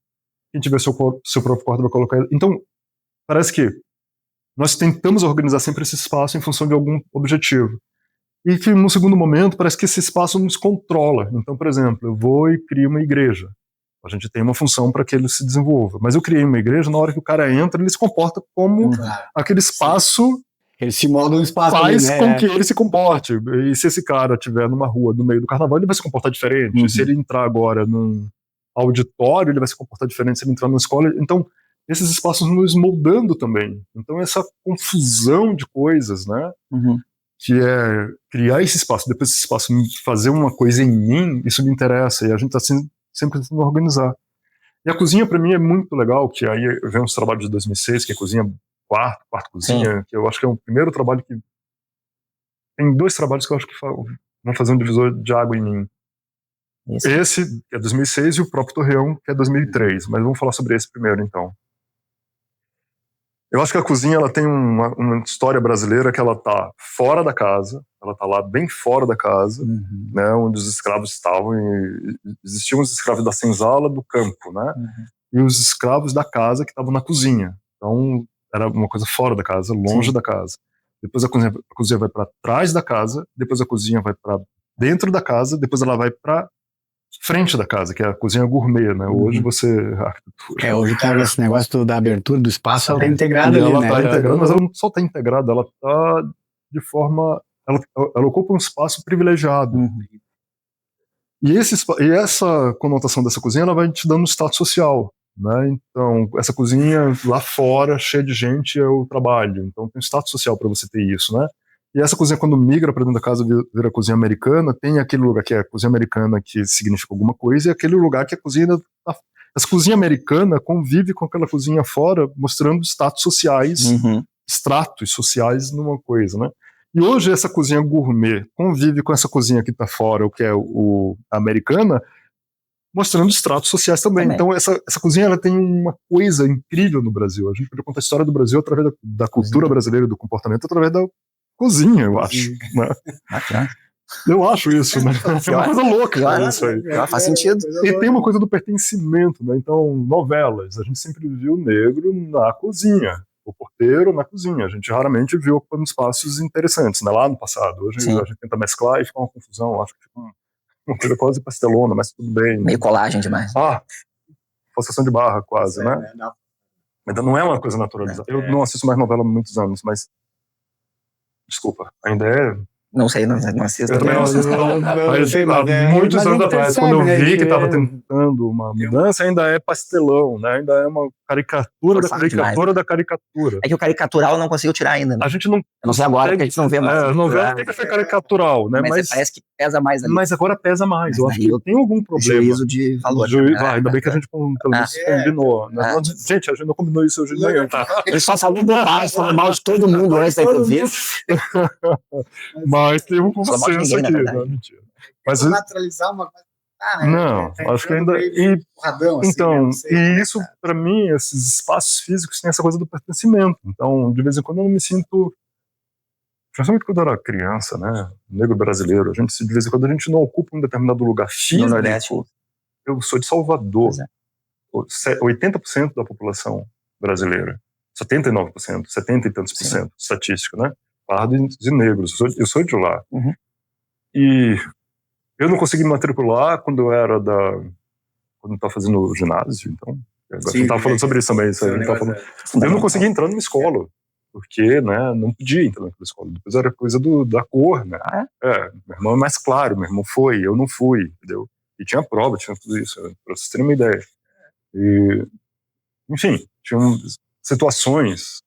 Quem tiver seu próprio quarto vai colocar. Então, parece que nós tentamos organizar sempre esse espaço em função de algum objetivo. E que, no segundo momento, parece que esse espaço nos controla. Então, por exemplo, eu vou e crio uma igreja. A gente tem uma função para que ele se desenvolva. Mas eu criei uma igreja, na hora que o cara entra, ele se comporta como aquele espaço Ele se molda um espaço faz ali, com que ele se comporte. E se esse cara estiver numa rua no meio do carnaval, ele vai se comportar diferente. Uhum. Se ele entrar agora num auditório, ele vai se comportar diferente. Se ele entrar numa escola... Então, esses espaços nos moldando também. Então, essa confusão de coisas, né? Uhum. Que é criar esse espaço, depois esse espaço fazer uma coisa em mim, isso me interessa. E a gente está sempre tentando organizar. E a cozinha, para mim, é muito legal, que aí vem uns trabalhos de 2006, que é cozinha quarto cozinha, Sim. que eu acho que é o primeiro trabalho que... Tem 2 trabalhos que eu acho que vão fazer um divisor de água em mim. Isso. Esse, que é 2006, e o próprio Torreão, que é 2003. Mas vamos falar sobre esse primeiro, então. Eu acho que a cozinha ela tem uma história brasileira que ela tá fora da casa, ela tá lá bem fora da casa, né, onde os escravos estavam, e existiam os escravos da senzala do campo, né, e os escravos da casa que estavam na cozinha. Então era uma coisa fora da casa, longe da casa. Depois a cozinha vai para trás da casa, depois a cozinha vai para dentro da casa, depois ela vai para frente da casa, que é a cozinha gourmet, né? Hoje você... Hoje tá esse negócio da abertura do espaço, ela tá integrada ali, ela né? Tá integrada, mas ela não só tá integrada, ela tá de forma... Ela ocupa um espaço privilegiado. E essa conotação dessa cozinha, ela vai te dando status social, né? Então, essa cozinha lá fora, cheia de gente, é o trabalho. Então, tem status social para você ter isso, né? E essa cozinha, quando migra para dentro da casa, vira cozinha americana, tem aquele lugar que é a cozinha americana, que significa alguma coisa, e aquele lugar que a cozinha... Essa cozinha americana convive com aquela cozinha fora, mostrando status sociais, estratos sociais numa coisa, né? E hoje essa cozinha gourmet convive com essa cozinha que está fora, o que é a americana, mostrando estratos sociais também. Então essa cozinha ela tem uma coisa incrível no Brasil. A gente pode contar a história do Brasil através da cultura brasileira, do comportamento, através da cozinha, eu acho. Né? Eu acho isso, né? É uma coisa louca isso aí. Faz sentido. E tem uma coisa do pertencimento, né? Então, novelas, a gente sempre viu o negro na cozinha, o porteiro na cozinha. A gente raramente viu ocupando espaços interessantes, né? Lá no passado. Hoje a gente tenta mesclar e fica uma confusão. Acho que fica uma coisa quase pastelona, mas tudo bem. Meio colagem demais. Forçação de barra quase, né? Ainda não é uma coisa naturalizada. Eu não assisto mais novela há muitos anos, mas desculpa, ainda é... Não sei, não assisto. Eu também não assisto. Há muitos anos atrás, quando eu vi que estava tentando uma mudança, ainda é pastelão, né? Ainda é uma caricatura da caricatura da caricatura. É que o caricatural não conseguiu tirar ainda, né? A gente não... Eu não sei agora, porque a gente não vê mais. A novela tem que ser caricatural, né? Mas parece que pesa mais ali. Mas agora pesa mais. Eu acho que tem algum problema. Juízo de valor. Ainda bem que a gente pelo menos combinou. Né? Gente, a gente não combinou isso hoje de manhã, tá? Ele só falou falando mal de todo mundo antes da entrevista. Mas tem um consenso aqui, não, mentira. Mas naturalizar uma coisa. Não, acho que ainda... Então, e isso, para mim, esses espaços físicos têm essa coisa do pertencimento. Então, de vez em quando eu não me sinto... Principalmente quando eu era criança, né? Negro brasileiro, de vez em quando a gente não ocupa um determinado lugar físico. Eu sou de Salvador. 80% da população brasileira. 79%, 70 e tantos por cento, estatístico, né? Pardos e negros. Eu sou de lá. E eu não consegui me matricular quando eu era quando eu estava fazendo o ginásio, então. A gente estava falando sobre isso também. Eu não consegui entrar numa escola, porque, né, não podia entrar naquela escola. Depois era coisa da cor, né? Meu irmão é mais claro, meu irmão foi, eu não fui, entendeu? E tinha prova, tinha tudo isso, para vocês terem uma ideia. E, enfim, tinham situações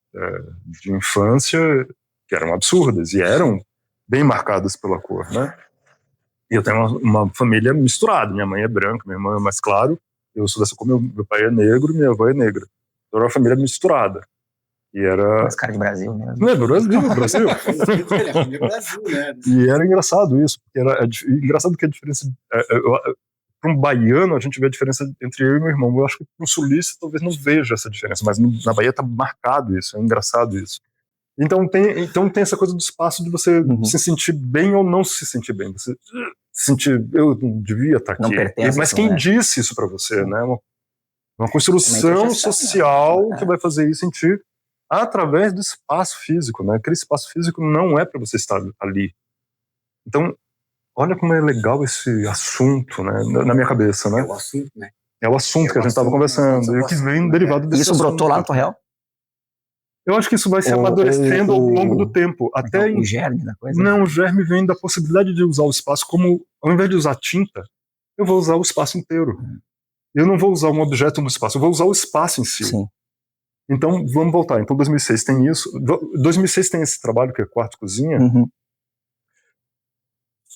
de infância que eram absurdas e eram bem marcadas pela cor, né? E eu tenho uma família misturada. Minha mãe é branca, meu irmão é mais claro, eu sou dessa cor, meu pai é negro, minha avó é negra. Então era uma família misturada. E era... Mas cara de Brasil mesmo. Não é Brasil. E era engraçado isso, porque era engraçado que a diferença... Para um baiano, a gente vê a diferença entre eu e meu irmão. Eu acho que para um sulista talvez não veja essa diferença, mas na Bahia está marcado isso, é engraçado isso. Então tem essa coisa do espaço de você se sentir bem ou não se sentir bem. Você se sentir, eu não devia estar aqui. Não pertence, mas quem disse isso para você, né? Uma construção social que vai fazer isso sentir através do espaço físico, né? Aquele espaço físico não é para você estar ali. Então, olha como é legal esse assunto, né? Na minha cabeça, né? É o assunto, né? É o assunto que a gente estava conversando. E que vem derivado desse Isso assunto. brotou lá no Torreão? Eu acho que isso vai se amadurecendo ao longo do tempo. Até o germe da coisa? Não, o germe vem da possibilidade de usar o espaço como, ao invés de usar tinta, eu vou usar o espaço inteiro. Eu não vou usar um objeto no espaço, eu vou usar o espaço em si. Sim. Então, vamos voltar. Então, 2006 tem isso. 2006 tem esse trabalho que é Quarto e Cozinha.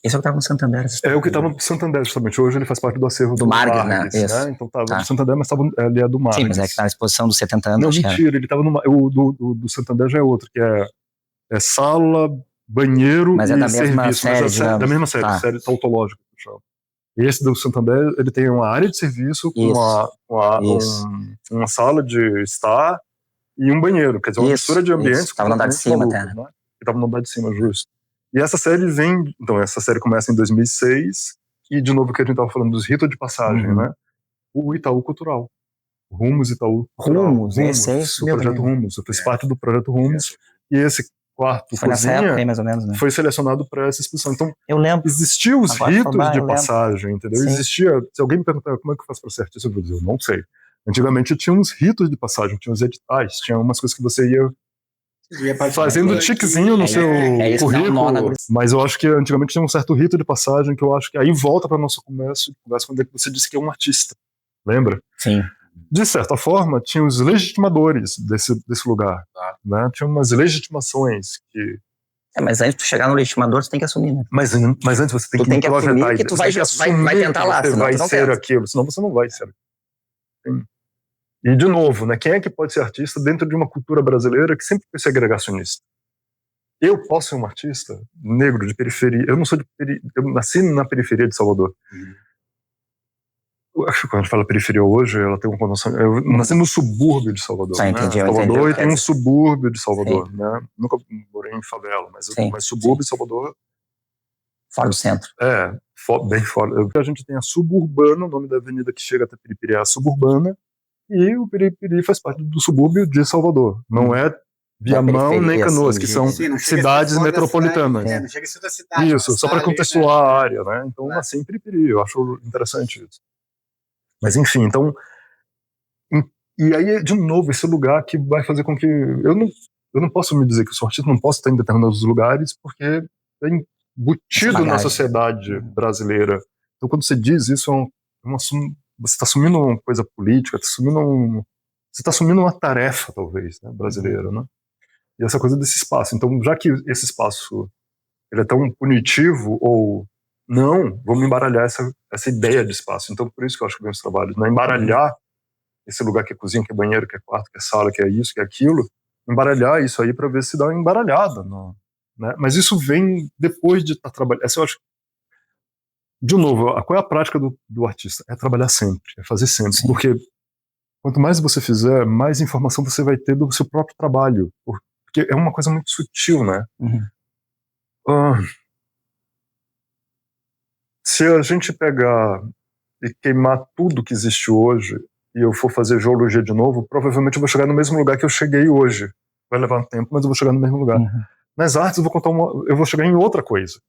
Esse é o que estava no Santander. É o que estava no Santander, justamente. Hoje ele faz parte do acervo do Margues, né? Isso. Então estava no Santander, mas ele é do Margues. Sim, mas é que está na exposição dos 70 anos. Não, mentira, ele estava no... O do Santander já é outro, que é sala, banheiro mas e é da mesma serviço. Série, mas é da mesma série, série tautológica. Esse do Santander, ele tem uma área de serviço com uma sala de estar e um banheiro, quer dizer, uma mistura de ambientes. Estava no andar de cima até. Né? Estava no andar de cima, justo. E essa série vem, então essa série começa em 2006 e de novo que a gente estava falando dos ritos de passagem, né? O Itaú Cultural. Rumos Itaú Cultural. Rumos, esse é isso. O projeto Rumos. Eu fiz parte do projeto Rumos e esse Quarto foi nessa época aí, mais ou menos, né? Foi selecionado para essa exposição. Então, eu lembro. Existiam os ritos de passagem, entendeu? Sim. Existia. Se alguém me perguntar como é que eu faço para ser artista, eu vou dizer, eu não sei. Antigamente tinha uns ritos de passagem, tinha uns editais, tinha umas coisas que você ia fazendo tiquezinho no seu currículo. Mas eu acho que antigamente tinha um certo rito de passagem que eu acho que aí volta para nosso conversa quando você disse que é um artista. Lembra? Sim. De certa forma, tinha os legitimadores desse lugar. Né? Tinha umas legitimações que... mas antes de tu chegar no legitimador, você tem que assumir, né? Mas antes você tem que projetar que tu vai tentar lá, você vai ser aquilo, senão você não vai ser. E de novo, né, quem é que pode ser artista dentro de uma cultura brasileira que sempre foi segregacionista? Eu posso ser um artista negro de periferia. Eu não sou eu nasci na periferia de Salvador. Quando a gente fala periferia hoje, ela tem uma conotação. Eu nasci no subúrbio de Salvador. Entendi, Salvador e tem um subúrbio de Salvador, né? Nunca morei em favela, mas subúrbio de Salvador. Fora do centro. Bem fora. A gente tem a Suburbana, o nome da avenida que chega até Periperi é a Suburbana, e o Periperi faz parte do subúrbio de Salvador. Não é Viamão nem Canoas, que são cidades metropolitanas. Não chega a ser da cidade. Isso, só para contextualizar a área, né? Então, nasci em Periperi, eu acho interessante isso. Mas enfim, então... E aí, de novo, esse lugar que vai fazer com que... Eu não posso me dizer que eu sou artista, não posso estar em determinados lugares, porque é embutido na sociedade brasileira. Então, quando você diz isso, você está assumindo uma coisa política, você está assumindo uma tarefa, talvez, né, brasileira, né? E essa coisa desse espaço. Então, já que esse espaço ele é tão punitivo, ou não, vamos embaralhar essa ideia de espaço. Então, por isso que eu acho que vem os trabalhos, né? Embaralhar esse lugar que é cozinha, que é banheiro, que é quarto, que é sala, que é isso, que é aquilo, embaralhar isso aí para ver se dá uma embaralhada, né? Mas isso vem depois de estar trabalhando. Essa eu acho. De novo, qual é a prática do artista? É trabalhar sempre, é fazer sempre. Sim. Porque quanto mais você fizer, mais informação você vai ter do seu próprio trabalho. Porque é uma coisa muito sutil, né? Se a gente pegar e queimar tudo que existe hoje e eu for fazer geologia de novo, provavelmente eu vou chegar no mesmo lugar que eu cheguei hoje. Vai levar um tempo, mas eu vou chegar no mesmo lugar. Nas artes eu vou chegar em outra coisa.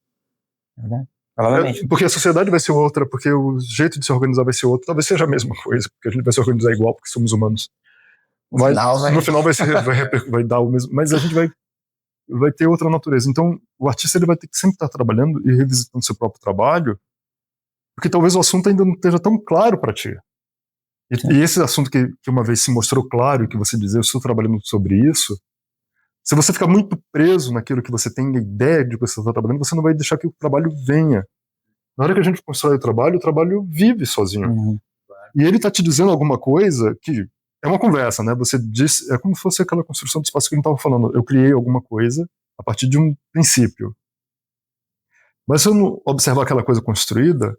Porque a sociedade vai ser outra, porque o jeito de se organizar vai ser outro. Talvez seja a mesma coisa, porque a gente vai se organizar igual, porque somos humanos. Mas no final vai dar o mesmo. Mas a gente vai ter outra natureza. Então o artista ele vai ter que sempre estar trabalhando e revisitando seu próprio trabalho, porque talvez o assunto ainda não esteja tão claro para ti. E esse assunto que uma vez se mostrou claro, que você dizia, eu estou trabalhando sobre isso, se você ficar muito preso naquilo que você tem a ideia de que você está trabalhando, você não vai deixar que o trabalho venha. Na hora que a gente constrói o trabalho vive sozinho. E ele está te dizendo alguma coisa que é uma conversa, né? Você diz, é como se fosse aquela construção do espaço que a gente estava falando. Eu criei alguma coisa a partir de um princípio. Mas se eu não observar aquela coisa construída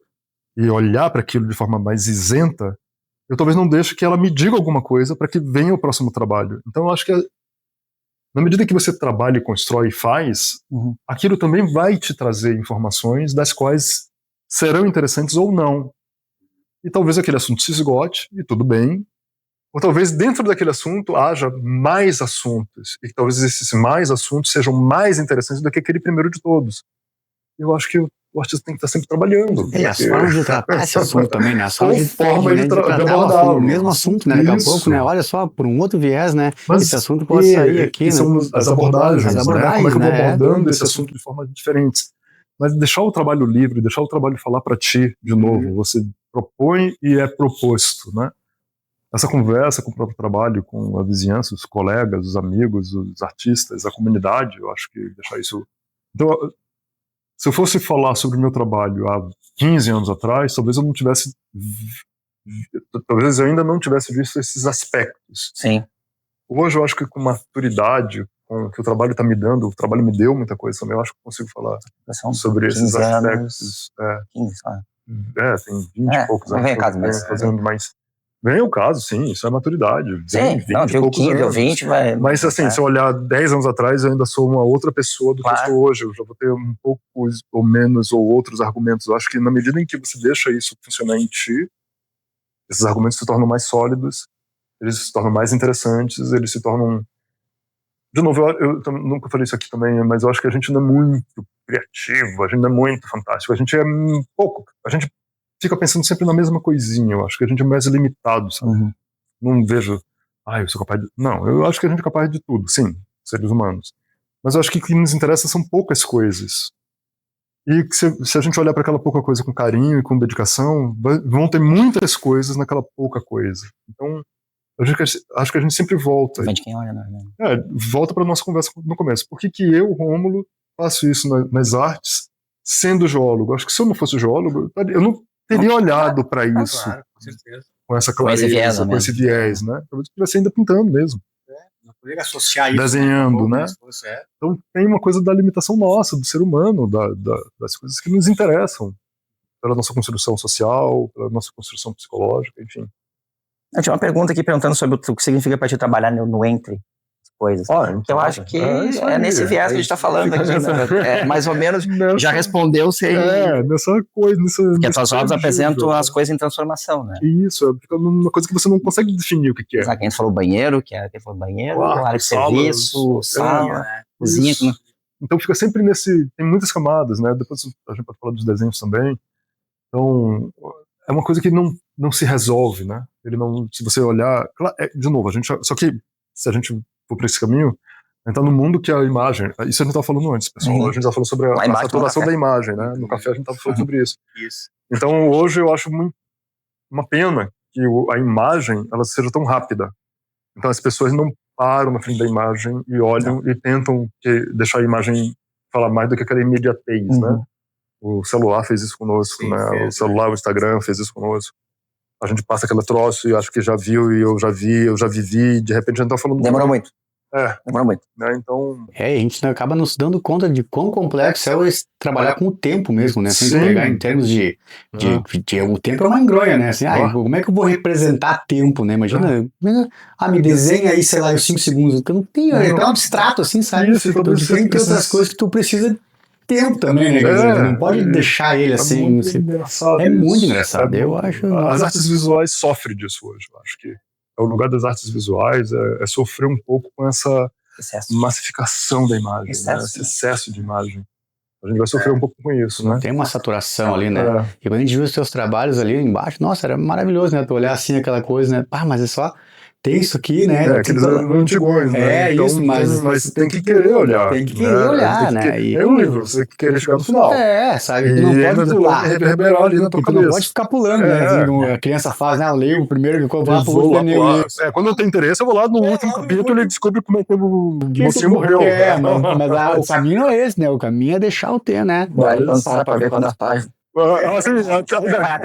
e olhar para aquilo de forma mais isenta, eu talvez não deixe que ela me diga alguma coisa para que venha o próximo trabalho. Então eu acho que na medida que você trabalha e constrói e faz, aquilo também vai te trazer informações das quais serão interessantes ou não. E talvez aquele assunto se esgote, e tudo bem. Ou talvez dentro daquele assunto haja mais assuntos, e talvez esses mais assuntos sejam mais interessantes do que aquele primeiro de todos. Eu acho que o artista tem que estar sempre trabalhando. E as formas de tratar esse assunto também, né? As Qual forma de tratar abordá-lo. o mesmo assunto, né? Daqui a Isso. pouco, né? Olha só, por um outro viés, né? Mas, esse assunto pode sair aqui, né? São as abordagens, As abordagens, né? Como é que eu vou né? abordando esse assunto de formas diferentes. Mas deixar o trabalho livre, deixar o trabalho falar para ti, de novo. Você propõe e é proposto, né? Essa conversa com o próprio trabalho, com a vizinhança, os colegas, os amigos, os artistas, a comunidade, eu acho que deixar isso... Então, se eu fosse falar sobre o meu trabalho há 15 anos atrás, talvez eu ainda não tivesse visto esses aspectos. Sim. Hoje eu acho que com maturidade, com o que o trabalho está me dando, o trabalho me deu muita coisa também, eu acho que consigo falar sobre esses aspectos. 15, só. Tem 20 e poucos anos. Não vem a caso, mas... fazendo mais... Vem o caso, sim, isso é maturidade. Sim, 20 não, deu 15, deu 20, vai... Mas assim, se eu olhar 10 anos atrás, eu ainda sou uma outra pessoa do que eu sou hoje. Eu já vou ter um pouco ou menos ou outros argumentos. Eu acho que na medida em que você deixa isso funcionar em ti, esses argumentos se tornam mais sólidos, eles se tornam mais interessantes, eles se tornam... De novo, eu nunca falei isso aqui também, mas eu acho que a gente não é muito criativo, a gente não é muito fantástico, a gente é pouco. A gente fica pensando sempre na mesma coisinha, eu acho que a gente é mais limitado, sabe? Não vejo, eu sou capaz de... Não, eu acho que a gente é capaz de tudo, sim, seres humanos. Mas eu acho que o que nos interessa são poucas coisas. E que se a gente olhar para aquela pouca coisa com carinho e com dedicação, vão ter muitas coisas naquela pouca coisa. Então, acho que a gente sempre volta. Depende de quem olha, né? Volta para nossa conversa no começo. Por que eu, Rômulo, faço isso nas artes, sendo geólogo? Acho que se eu não fosse geólogo, eu não teria olhado para isso. Claro, com certeza. Com essa clareza, com esse viés, né? Talvez eu estivesse ainda pintando mesmo. Não poderia associar isso. Desenhando, né? Então tem uma coisa da limitação nossa, do ser humano, das coisas que nos interessam. Pela nossa construção social, pela nossa construção psicológica, enfim. Eu tinha uma pergunta aqui perguntando sobre o que significa para ti trabalhar no entre coisas. Eu acho que é nesse viés que a gente está falando aqui. Né? Mais ou menos, já respondeu sem... nessa coisa... Porque as suas obras apresentam as coisas em transformação, né? Isso, fica uma coisa que você não consegue definir o que é. Exato, quem falou banheiro, quem falou banheiro, área de serviço, sala, cozinha... Então fica sempre nesse... Tem muitas camadas, né? Depois a gente pode falar dos desenhos também. Então, é uma coisa que não se resolve, né? Ele não... Se você olhar... De novo, só que se a gente for para esse caminho, a gente tá no mundo que a imagem... Isso a gente estava falando antes, pessoal. A gente estava falando sobre a saturação da imagem, né? No café a gente estava falando sobre isso. Então, hoje eu acho uma pena que a imagem ela seja tão rápida. Então, as pessoas não param na frente da imagem e olham e tentam deixar a imagem falar mais do que aquela imediatez, né? O celular fez isso conosco, né? O celular, o Instagram fez isso conosco. A gente passa aquele troço e acho que já viu e eu já vivi, de repente a gente tá falando... Demorou muito. Demorou muito. Né? Então... a gente acaba nos dando conta de quão complexo é trabalhar com o tempo mesmo, né? Sem pegar em termos de o tempo é uma engronha, né? Assim, como é que eu vou representar tempo, né? Imagina, me desenha aí, sei lá, os 5 segundos. Eu não tenho, é tão abstrato assim, sabe? Então, diferente de outras coisas que tu precisa tempo também, né? Não pode deixar ele assim. É muito engraçado, eu acho. As artes visuais sofrem disso hoje, eu acho que o lugar das artes visuais é sofrer um pouco com essa massificação da imagem, esse excesso de imagem. A gente vai sofrer um pouco com isso, né? Tem uma saturação ali, né? E quando a gente viu os teus trabalhos ali embaixo, nossa, era maravilhoso, né? Tu olhar assim aquela coisa, né? Mas é só... Tem isso aqui, né? Aqueles antigões, né? Então, isso, mas tem que querer olhar. Tem que querer olhar, né? É um livro, você tem que querer chegar no final. Sabe? Tu não pode pular. Reverberar ali na tua cabeça. Tu não pode ficar pulando, né? Assim, a criança faz, eu leio o primeiro que eu vou lá. Quando eu tenho interesse, eu vou lá no último capítulo e descubro como é que o mocinho morreu. Mas o caminho não é esse, né? O caminho é deixar o ter, né? Não para pra ver quantas páginas.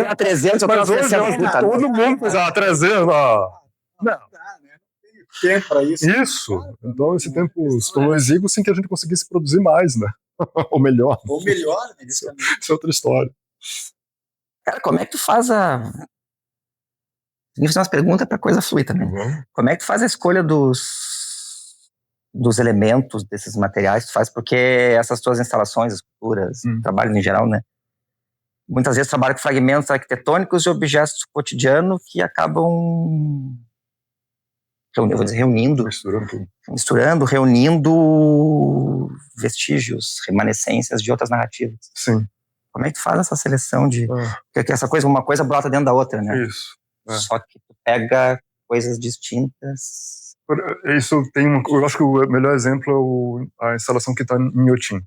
A 300, eu tô 60. Todo mundo fez 300, não. Tempo para isso. Isso. Então esse tempo se tornou exíguo sem que a gente conseguisse produzir mais, né? Ou melhor. Né? Isso é outra história. Cara, como é que tu faz a... Tem que fazer umas perguntas pra coisa fluir também. Como é que tu faz a escolha dos elementos, desses materiais que tu faz? Porque essas tuas instalações, esculturas, trabalho em geral, né? Muitas vezes trabalho com fragmentos arquitetônicos e objetos do cotidiano que acabam... reunindo vestígios, remanescências de outras narrativas. Sim. Como é que tu faz essa seleção de... Ah, Porque essa coisa, uma coisa brota dentro da outra, né? isso. É. Só que tu pega coisas distintas. Isso tem eu acho que o melhor exemplo é a instalação que está em Inhotim.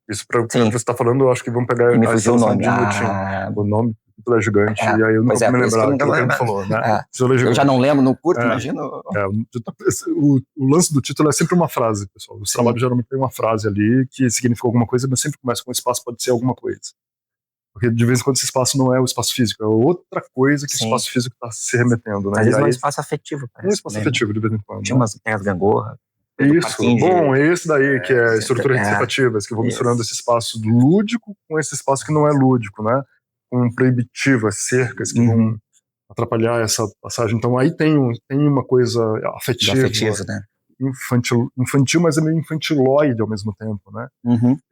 Isso para o que Sim. você está falando, eu acho que vamos pegar Me a fugiu o instalação nome. de Inhotim. O nome é gigante, e aí eu não pois vou me por isso que lembrar eu não aquilo que ele lembro. falou, né? Eu já não lembro no curto, É. imagino. O lance do título é sempre uma frase, pessoal. Os trabalhos geralmente tem uma frase ali que significa alguma coisa, mas sempre começa com espaço, pode ser alguma coisa. Porque de vez em quando esse espaço não é o espaço físico, é outra coisa que o espaço físico está se remetendo, né? Às vezes e é um aí, espaço afetivo. é um espaço afetivo, de vez em quando. Tinha umas gangorras. Isso, bom, é esse daí que é estruturas antecipativas, que vão misturando esse espaço lúdico com esse espaço que não é lúdico, né? Com proibitivas, cercas que vão atrapalhar essa passagem. Então aí tem uma coisa afetiva, né? infantil, mas é meio infantiloide ao mesmo tempo, né?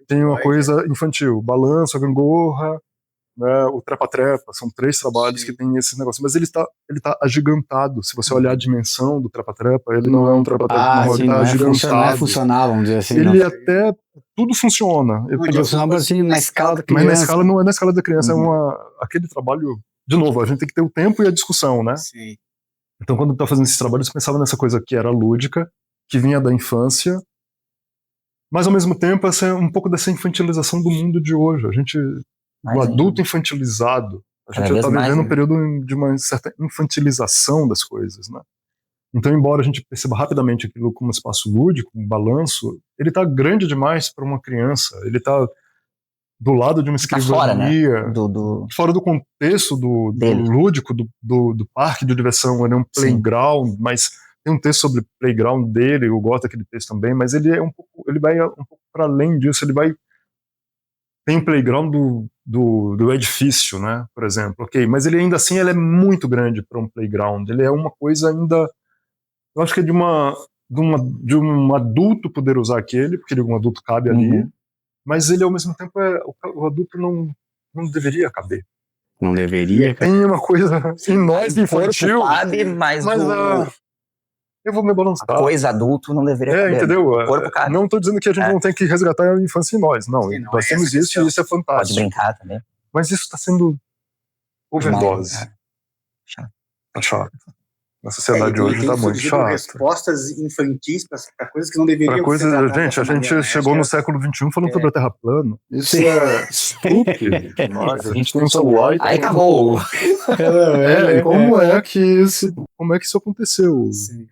Tem uma coisa infantil, balanço, a gangorra, né, o trepa-trepa, são 3 trabalhos que tem esse negócio, mas ele tá agigantado. Se você olhar a dimensão do trepa-trepa, ele não é um trepa-trepa normal, ele tá agigantado. Não é funcional, vamos dizer assim. Ele até, tudo funciona. Ele funciona assim na escala da criança. Mas na escala não é na escala da criança, é aquele trabalho, de novo, a gente tem que ter o tempo e a discussão, né? Sim. Então quando eu tava fazendo esses trabalhos, eu pensava nessa coisa que era lúdica, que vinha da infância, mas ao mesmo tempo um pouco dessa infantilização do mundo de hoje. O adulto infantilizado. A gente já está vivendo um período de uma certa infantilização das coisas, né? Então, embora a gente perceba rapidamente aquilo como um espaço lúdico, um balanço, ele está grande demais para uma criança. Ele está do lado de uma escrivania, fora, né? Fora do contexto do lúdico, do parque de diversão. Ele é um playground, mas tem um texto sobre playground dele, eu gosto daquele texto também, mas ele vai um pouco para além disso. Tem um playground do edifício, né, por exemplo, ok, mas ele ainda assim ele é muito grande para um playground, ele é uma coisa ainda, eu acho que é de um adulto poder usar aquele, porque um adulto cabe ali, mas ele ao mesmo tempo o adulto não deveria caber. Não deveria? Tem uma coisa assim, nós infantil, cabe, mas eu vou me balançar. A coisa adulto não deveria caber. Entendeu? O corpo cabe. Não estou dizendo que a gente não tem que resgatar a infância em nós. Não, Sim, nós temos isso e isso é fantástico. Pode brincar também. Mas isso está sendo overdose. Chato. Tá chato. Na sociedade hoje está muito chato. Respostas infantis para coisas que não deveriam ser tratadas. A gente chegou no século XXI falando sobre a Terra plana. Isso é estúpido demais. A gente tem um celular e aí acabou. Como é que isso aconteceu? Sim.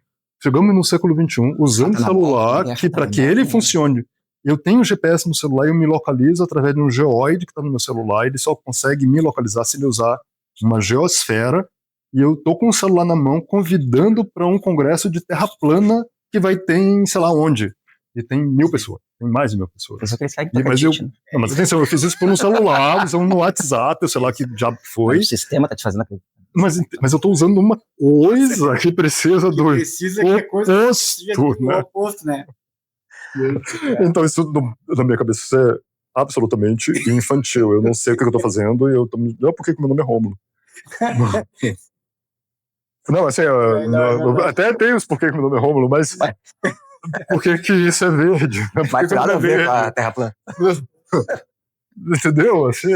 Chegamos no século XXI usando o celular que para que ele funcione. Eu tenho um GPS no celular e eu me localizo através de um geoide que está no meu celular. Ele só consegue me localizar se ele usar uma geosfera. E eu tô com o celular na mão convidando para um congresso de terra plana que vai ter em sei lá onde. E tem 1.000 pessoas. Tem mais de 1.000 pessoas. Mas atenção, eu fiz isso por um celular, usando no WhatsApp, sei lá que já foi. O sistema tá te fazendo acreditar. Mas eu tô usando uma coisa que precisa do oposto, né? Então isso na minha cabeça isso é absolutamente infantil. Eu não sei o que eu tô fazendo e não por que meu nome é Rômulo. Não, assim, até tem os porquê que meu nome é Rômulo, mas por que isso é verde? Mas nada a ver com a Terra plana. Entendeu? Assim,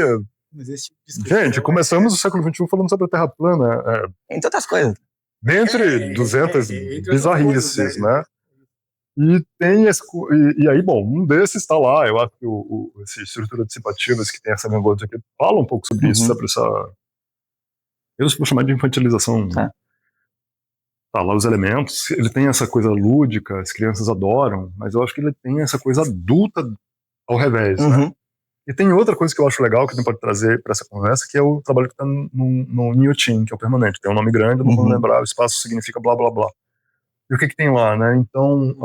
gente, começamos o século XXI falando sobre a Terra plana. Entre outras coisas. Dentre 200 bizarrices, né? E tem e aí, bom, um desses está lá, eu acho que essa estrutura antecipativas que tem essa negócio aqui, fala um pouco sobre isso, sobre essa... Eu vou chamar de infantilização. Tá lá os elementos, ele tem essa coisa lúdica, as crianças adoram, mas eu acho que ele tem essa coisa adulta ao revés, né? E tem outra coisa que eu acho legal que a gente pode trazer para essa conversa, que é o trabalho que está no Inhotim, que é o permanente. Tem um nome grande, não vou lembrar, o espaço significa blá blá blá. E o que tem lá, né? Então,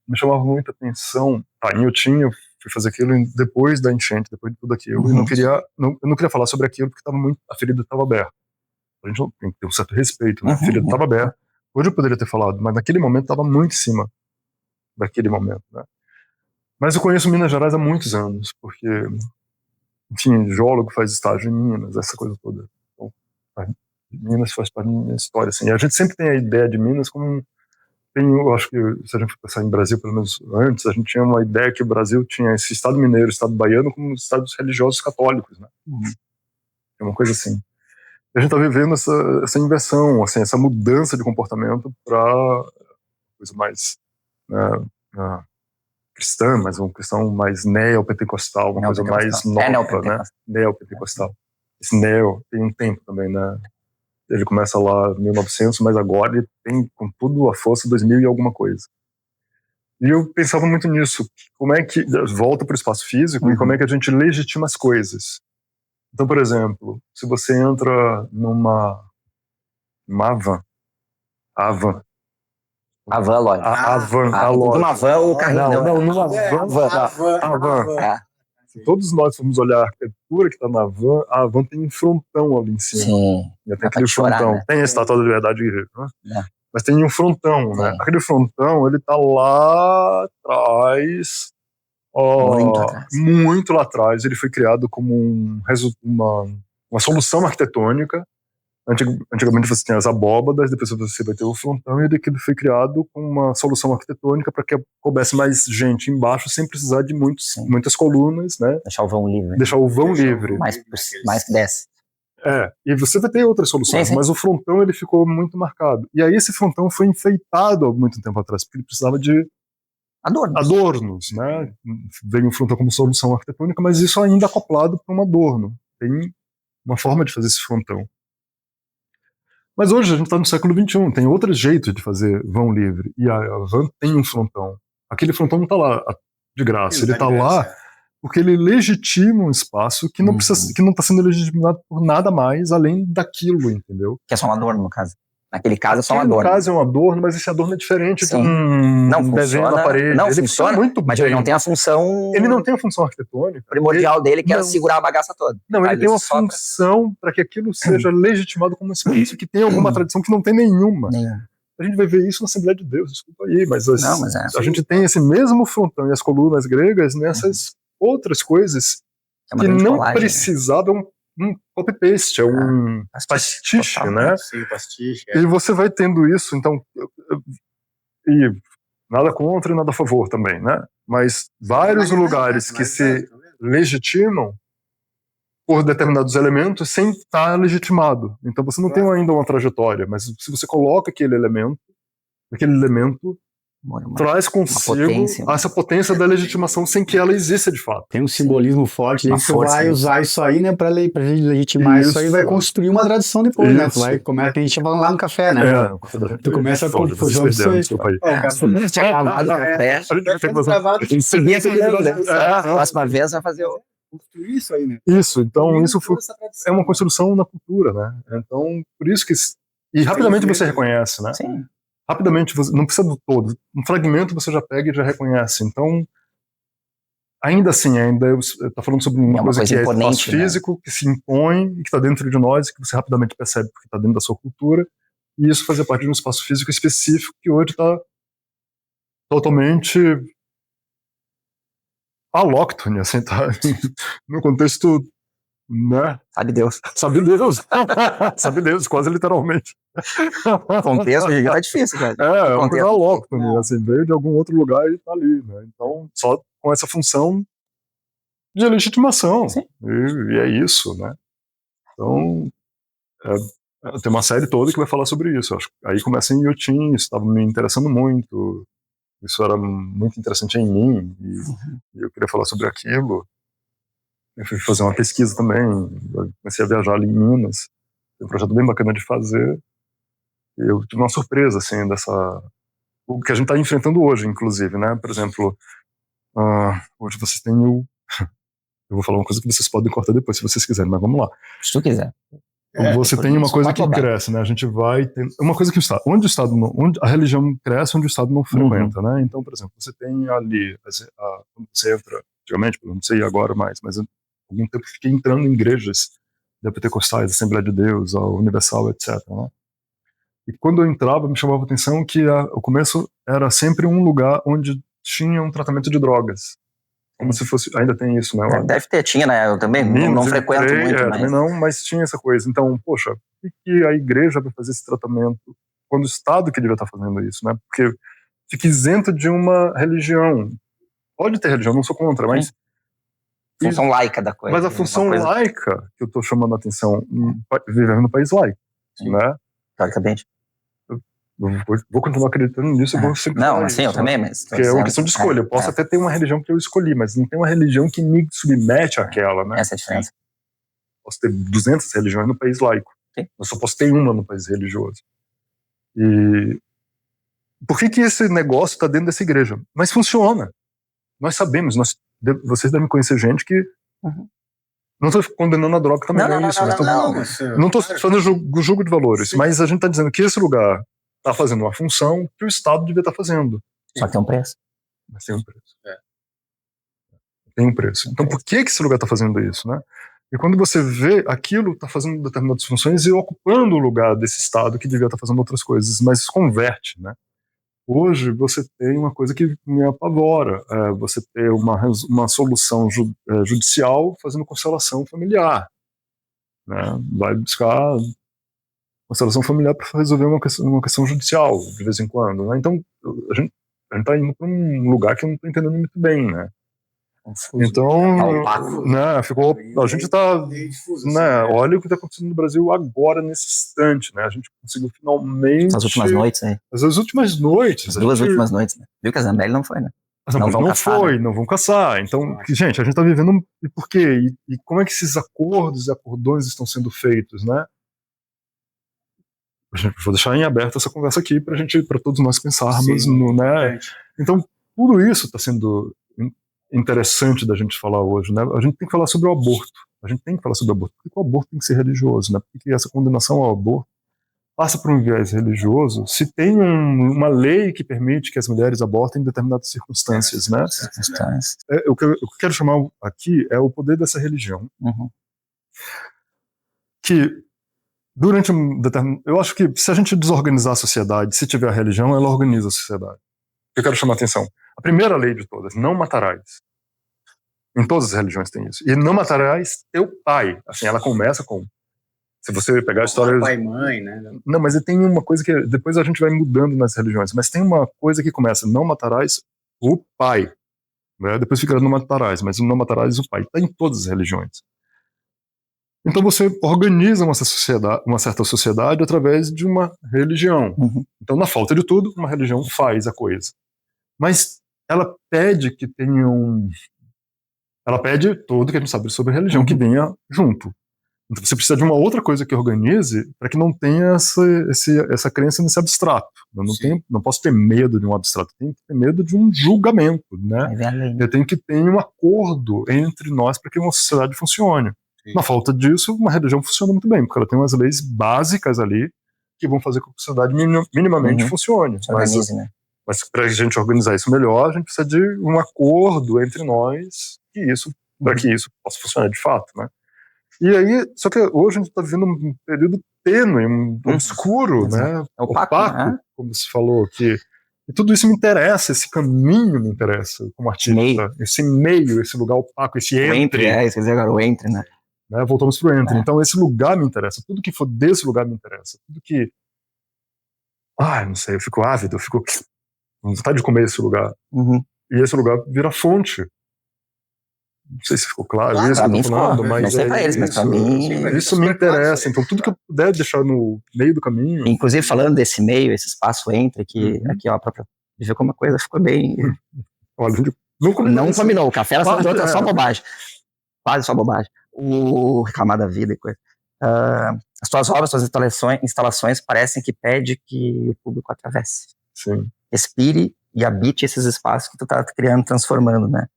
me chamava muita atenção. Em Inhotim, eu fui fazer aquilo depois da enchente, depois de tudo aquilo, e eu não queria falar sobre aquilo porque a ferida estava aberta. A gente tem que ter um certo respeito, né? A ferida estava aberta. Hoje eu poderia ter falado, mas naquele momento estava muito em cima daquele momento, né? Mas eu conheço Minas Gerais há muitos anos, porque, enfim, geólogo faz estágio em Minas, essa coisa toda. Então, Minas faz parte da minha história, assim. E a gente sempre tem a ideia de Minas como eu acho que, se a gente for pensar em Brasil, pelo menos antes, a gente tinha uma ideia que o Brasil tinha esse Estado mineiro, Estado baiano, como estados religiosos católicos, né? É uma coisa assim. E a gente está vivendo essa inversão, assim, essa mudança de comportamento para coisa mais cristã, mas uma questão mais neopentecostal, uma coisa mais nova, né? Neopentecostal. Esse neo tem um tempo também, né? Ele começa lá em 1900, mas agora ele tem com tudo a força 2000 e alguma coisa. E eu pensava muito nisso, como é que volta para o espaço físico e como é que a gente legitima as coisas. Então, por exemplo, se você entra numa van, a van, loja. A loja. Numa van ou carrinho? Não, numa van. Todos nós vamos olhar a arquitetura que está na van, a van tem um frontão ali em cima. Sim. Tem aquele frontão. Né? Tem a Estátua da Liberdade, né? Mas tem um frontão, né? Aquele frontão, ele tá lá atrás, muito lá atrás. Ele foi criado como uma solução arquitetônica. Antigamente você tinha as abóbadas, depois você vai ter o frontão, e ele foi criado com uma solução arquitetônica para que coubesse mais gente embaixo, sem precisar de muitas colunas, né? Deixar o vão livre. Deixar o vão livre. Mais que desce. E você vai ter outras soluções, sim. Mas o frontão ele ficou muito marcado. E aí esse frontão foi enfeitado há muito tempo atrás, porque ele precisava de adornos, né? Veio o frontão como solução arquitetônica, mas isso ainda acoplado para um adorno. Tem uma forma de fazer esse frontão. Mas hoje a gente está no século XXI, tem outros jeitos de fazer vão livre. E a van tem um frontão. Aquele frontão não está lá de graça, ele está lá porque ele legitima um espaço que não precisa, que não está sendo legitimado por nada mais além daquilo, entendeu? Que é só um adorno, no caso. Naquele caso é só um adorno. No caso é um adorno, mas esse adorno é diferente de um desenho na parede. Não, ele funciona muito mas bem. ele não tem a função... Ele não tem a função arquitetônica. Primordial dele, que era segurar a bagaça toda. Não, ele tem uma função para que aquilo seja legitimado como um espaço que tem alguma tradição que não tem nenhuma. A gente vai ver isso na Assembleia de Deus, desculpa aí, mas a gente tem esse mesmo frontão e as colunas gregas nessas outras coisas que não precisavam um copy-paste, é um pastiche, né? Sim, pastiche. E você vai tendo isso, então, e nada contra e nada a favor também, né? Mas vários lugares que se legitimam por determinados elementos sem estar legitimado. Então você não tem ainda uma trajetória, mas se você coloca aquele elemento traz consigo essa potência da legitimação sem que ela exista de fato. Tem um simbolismo forte, e você vai usar isso aí, né, para legitimar isso aí, vai construir uma tradição depois, né? Tu vai, como é que a gente ia falando lá no café, né? Tu começa a confusão de você. Desculpa aí. Próxima vez vai fazer construir isso aí, né? Isso, então isso é uma construção na cultura, né? Então, por isso que... E rapidamente você reconhece, né? Sim. Rapidamente, você não precisa do todo. Um fragmento você já pega e já reconhece. Então, ainda assim, está falando sobre uma coisa que é espaço físico, que se impõe e que está dentro de nós, e que você rapidamente percebe porque está dentro da sua cultura, e isso fazia parte de um espaço físico específico que hoje está totalmente alóctone, assim, tá no contexto, né? Sabe Deus. Sabe Deus. Sabe Deus, quase literalmente. Contexto é difícil, cara. É uma coisa alóctone, assim, veio de algum outro lugar e tá ali, né? Então, só com essa função de legitimação. E é isso, né? Então, tem uma série toda que vai falar sobre isso. Acho. Aí começa em Yotin, isso estava me interessando muito. Isso era muito interessante em mim, e eu queria falar sobre aquilo. Eu fui fazer uma pesquisa também, eu comecei a viajar ali em Minas, tem um projeto bem bacana de fazer, e eu tive uma surpresa, assim, o que a gente está enfrentando hoje, inclusive, né, por exemplo, hoje vocês têm eu vou falar uma coisa que vocês podem cortar depois, se vocês quiserem, mas vamos lá. Se tu quiser. Você tem uma coisa que cresce, né? A gente vai ter uma coisa que onde a religião cresce, onde o Estado não frequenta, né? Então, por exemplo, você tem ali, quando você entra, antigamente, não sei agora mais, mas algum tempo eu fiquei entrando em igrejas neopentecostais, Assembleia de Deus, a Universal, etc. Né? E quando eu entrava, me chamava a atenção que o começo era sempre um lugar onde tinha um tratamento de drogas. Como se fosse, ainda tem isso, né? Deve ter, tinha, né? Eu também não frequento muito, mas... Não, mas tinha essa coisa. Então, poxa, por que a igreja vai fazer esse tratamento quando o Estado que devia estar fazendo isso, né? Porque fica isento de uma religião. Pode ter religião, não sou contra, mas... Função laica da coisa. Mas a função laica que eu estou chamando a atenção, vivendo no país laico, né? Teoricamente. Vou continuar acreditando nisso, eu vou sempre Não, falar assim, isso, eu também, mas... Porque é uma questão de escolha. Eu posso até ter uma religião que eu escolhi, mas não tem uma religião que me submete àquela, né? Essa é a diferença. Posso ter 200 religiões no país laico. Sim. Eu só posso ter uma no país religioso. E por que esse negócio está dentro dessa igreja? Mas funciona. Nós sabemos, vocês devem conhecer gente que... Não estou condenando a droga também, não é isso. Não estou fazendo julgo de valores, mas a gente está dizendo que esse lugar está fazendo uma função que o Estado devia estar fazendo. Só que tem um preço. Mas tem um preço. Tem um preço. Então por que esse lugar está fazendo isso, né? E quando você vê aquilo está fazendo determinadas funções e ocupando o lugar desse Estado que devia estar fazendo outras coisas, mas converte, né? Hoje você tem uma coisa que me apavora, você ter uma solução judicial fazendo constelação familiar, né? Vai buscar constelação familiar para resolver uma questão judicial de vez em quando, né? Então a gente está indo para um lugar que eu não estou entendendo muito bem, né? Então, né, a gente está, né, olha o que está acontecendo no Brasil agora, nesse instante, né, a gente conseguiu finalmente... As últimas noites, né? As últimas noites. As duas últimas noites, né? Viu que a Zambelli não foi, né? Não vão caçar. Então, gente, a gente está vivendo... E por quê? E como é que esses acordos e acordões estão sendo feitos, né? Vou deixar em aberto essa conversa aqui para todos nós pensarmos, né? Então, tudo isso está sendo interessante da gente falar hoje, né? A gente tem que falar sobre o aborto. A gente tem que falar sobre o aborto. Por que o aborto tem que ser religioso, né? Por que essa condenação ao aborto passa por um viés religioso se tem uma lei que permite que as mulheres abortem em determinadas circunstâncias, né? O que eu quero chamar aqui é o poder dessa religião. Que durante eu acho que se a gente desorganizar a sociedade, se tiver a religião, ela organiza a sociedade. Eu quero chamar a atenção. A primeira lei de todas, não matarás. Em todas as religiões tem isso. E não matarás teu pai. Assim, ela começa com... Se você pegar a história... Pai e mãe, né? Não, mas tem uma coisa que... Depois a gente vai mudando nas religiões. Mas tem uma coisa que começa, não matarás o pai. Né? Depois fica não matarás, mas não matarás o pai. Está em todas as religiões. Então você organiza uma certa sociedade através de uma religião. Então, na falta de tudo, uma religião faz a coisa. Mas ela pede que tenha ela pede tudo que a gente sabe sobre religião que venha junto. Então você precisa de uma outra coisa que organize para que não tenha essa crença nesse abstrato. Eu não posso ter medo de um abstrato, eu tenho que ter medo de um julgamento, né? Eu tenho que ter um acordo entre nós para que uma sociedade funcione. Na falta disso, uma religião funciona muito bem, porque ela tem umas leis básicas ali que vão fazer com que a sociedade minimamente funcione. Mas para a gente organizar isso melhor, a gente precisa de um acordo entre nós para que isso possa funcionar de fato, né? E aí, só que hoje a gente está vivendo um período tênue, obscuro, né? Opaco, né? Como se falou aqui. E tudo isso me interessa, esse caminho me interessa como artista. Esse meio, esse lugar opaco, esse entre. Isso quer dizer agora, o entre, né? Voltamos pro entre. Então esse lugar me interessa. Tudo que for desse lugar me interessa. Tudo que... não sei, eu fico ávido, eu fico com vontade de comer esse lugar. E esse lugar vira fonte. Não sei se ficou claro isso que eu tô falando, mas não sei pra eles, mas pra mim... Isso me interessa. Então tudo que eu puder deixar no meio do caminho... Inclusive falando desse meio, esse espaço entre, que aqui ó, pra ver como a coisa ficou bem... Olha, não combinou, o café era só bobagem. Quase só bobagem. O reclamar da vida e coisa. As tuas obras, as tuas instalações parecem que pede que o público atravesse. Sim. Respire e habite esses espaços que tu tá criando, transformando, né?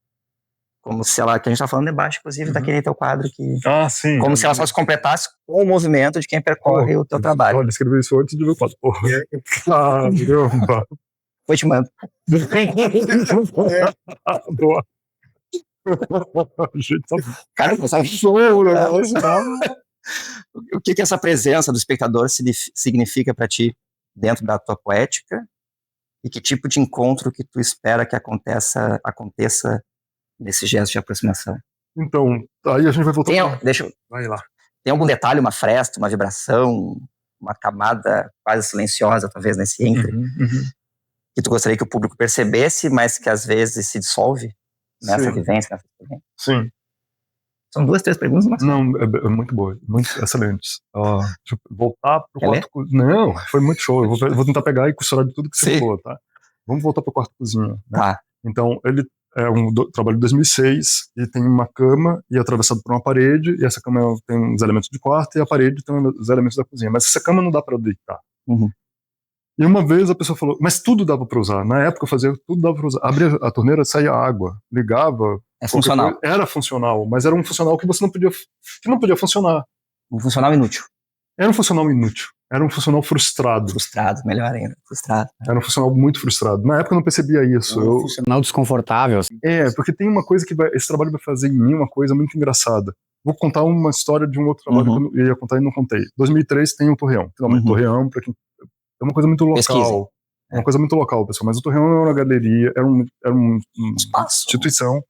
Como se ela, que a gente tá falando debaixo, inclusive, daquele teu quadro que... sim. Como se ela só se completasse com o movimento de quem percorre o teu trabalho. Olha, escrevi isso antes de ver o quadro. Caramba. Foi te mando. Boa. Cara, você sabe o que essa presença do espectador significa para ti dentro da tua poética e que tipo de encontro que tu espera que aconteça nesse gesto de aproximação? Então, aí a gente vai voltar. Vai lá. Tem algum detalhe, uma fresta, uma vibração, uma camada quase silenciosa, talvez, nesse entre, que tu gostaria que o público percebesse, mas que às vezes se dissolve nessa vivência, nessa experiência? Sim. São 2, 3 perguntas, mas... Não, é muito boa, muito excelentes. Deixa eu voltar pro quarto cozinha. Não, foi muito show. Eu vou tentar pegar e costurar de tudo que você falou, tá? Vamos voltar pro quarto cozinha. Né? Tá. Então, ele é um trabalho de 2006 e tem uma cama e é atravessado por uma parede, e essa cama tem os elementos de quarto e a parede tem os elementos da cozinha. Mas essa cama não dá para deitar. E uma vez a pessoa falou, mas tudo dava para usar. Na época eu fazia, tudo dava para usar. Abria a torneira, saía água, ligava. É funcional. Coisa. Era funcional, mas era um funcional que você não podia funcionar. Um funcional inútil. Era um funcional inútil. Era um funcional frustrado. Frustrado, melhor ainda. Frustrado. Era um funcional muito frustrado. Na época eu não percebia isso. Um funcional desconfortável. Assim. Porque tem uma coisa que esse trabalho vai fazer em mim uma coisa muito engraçada. Vou contar uma história de um outro trabalho que eu ia contar e não contei. 2003 tem o Torreão. Finalmente, Torreão, pra quem... É uma coisa muito local. Pesquisa. É uma coisa muito local, pessoal. Mas o Torreão era uma galeria, era uma espaço. Instituição.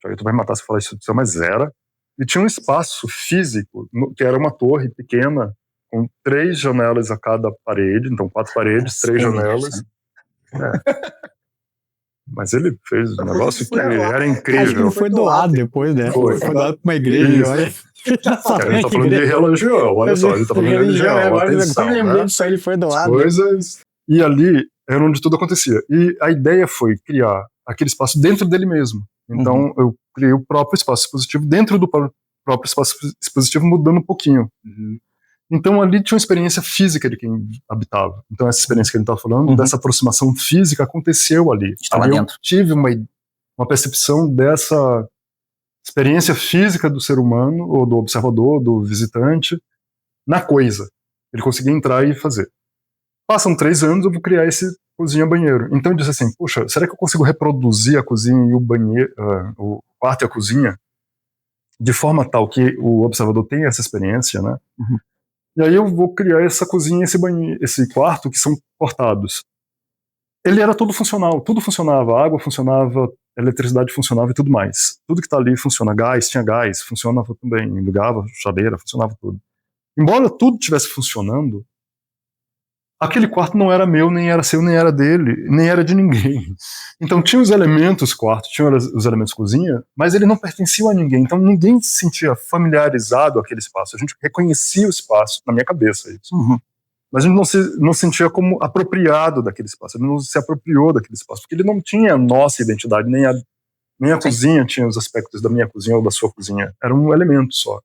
Tu vai me matar se eu falar instituição, mas era. E tinha um espaço físico, que era uma torre pequena, com 3 janelas a cada parede. Então, 4 paredes, 3 janelas. Mas ele fez um negócio que era incrível. Acho que ele foi doado depois, né? Foi doado pra uma igreja. Olha. Ele tá falando de religião, olha só, ele tá falando de religião. Agora, quando eu lembrei disso aí, ele foi doado. Coisas. E ali era onde tudo acontecia. E a ideia foi criar aquele espaço dentro dele mesmo. Então eu criei o próprio espaço expositivo dentro do próprio espaço expositivo, mudando um pouquinho. Então ali tinha uma experiência física de quem habitava. Então essa experiência que a gente estava falando, dessa aproximação física, aconteceu ali. Ali eu tive uma percepção dessa experiência física do ser humano, ou do observador, do visitante, na coisa. Ele conseguia entrar e fazer. Passam 3 anos, eu vou criar esse cozinha-banheiro. Então eu disse assim, puxa, será que eu consigo reproduzir a cozinha e o banheiro, o quarto e a cozinha, de forma tal que o observador tenha essa experiência, né? E aí eu vou criar essa cozinha, esse quarto que são cortados. Ele era todo funcional, tudo funcionava, a água funcionava, a eletricidade funcionava e tudo mais. Tudo que tá ali funciona, tinha gás, funcionava também, ligava, chaleira, funcionava tudo. Embora tudo estivesse funcionando, aquele quarto não era meu, nem era seu, nem era dele, nem era de ninguém. Então tinha os elementos quarto, tinha os elementos cozinha, mas ele não pertencia a ninguém. Então ninguém se sentia familiarizado com aquele espaço. A gente reconhecia o espaço, na minha cabeça, isso. Mas a gente não se sentia como apropriado daquele espaço. Ele não se apropriou daquele espaço, porque ele não tinha a nossa identidade, nem a cozinha tinha os aspectos da minha cozinha ou da sua cozinha. Era um elemento só.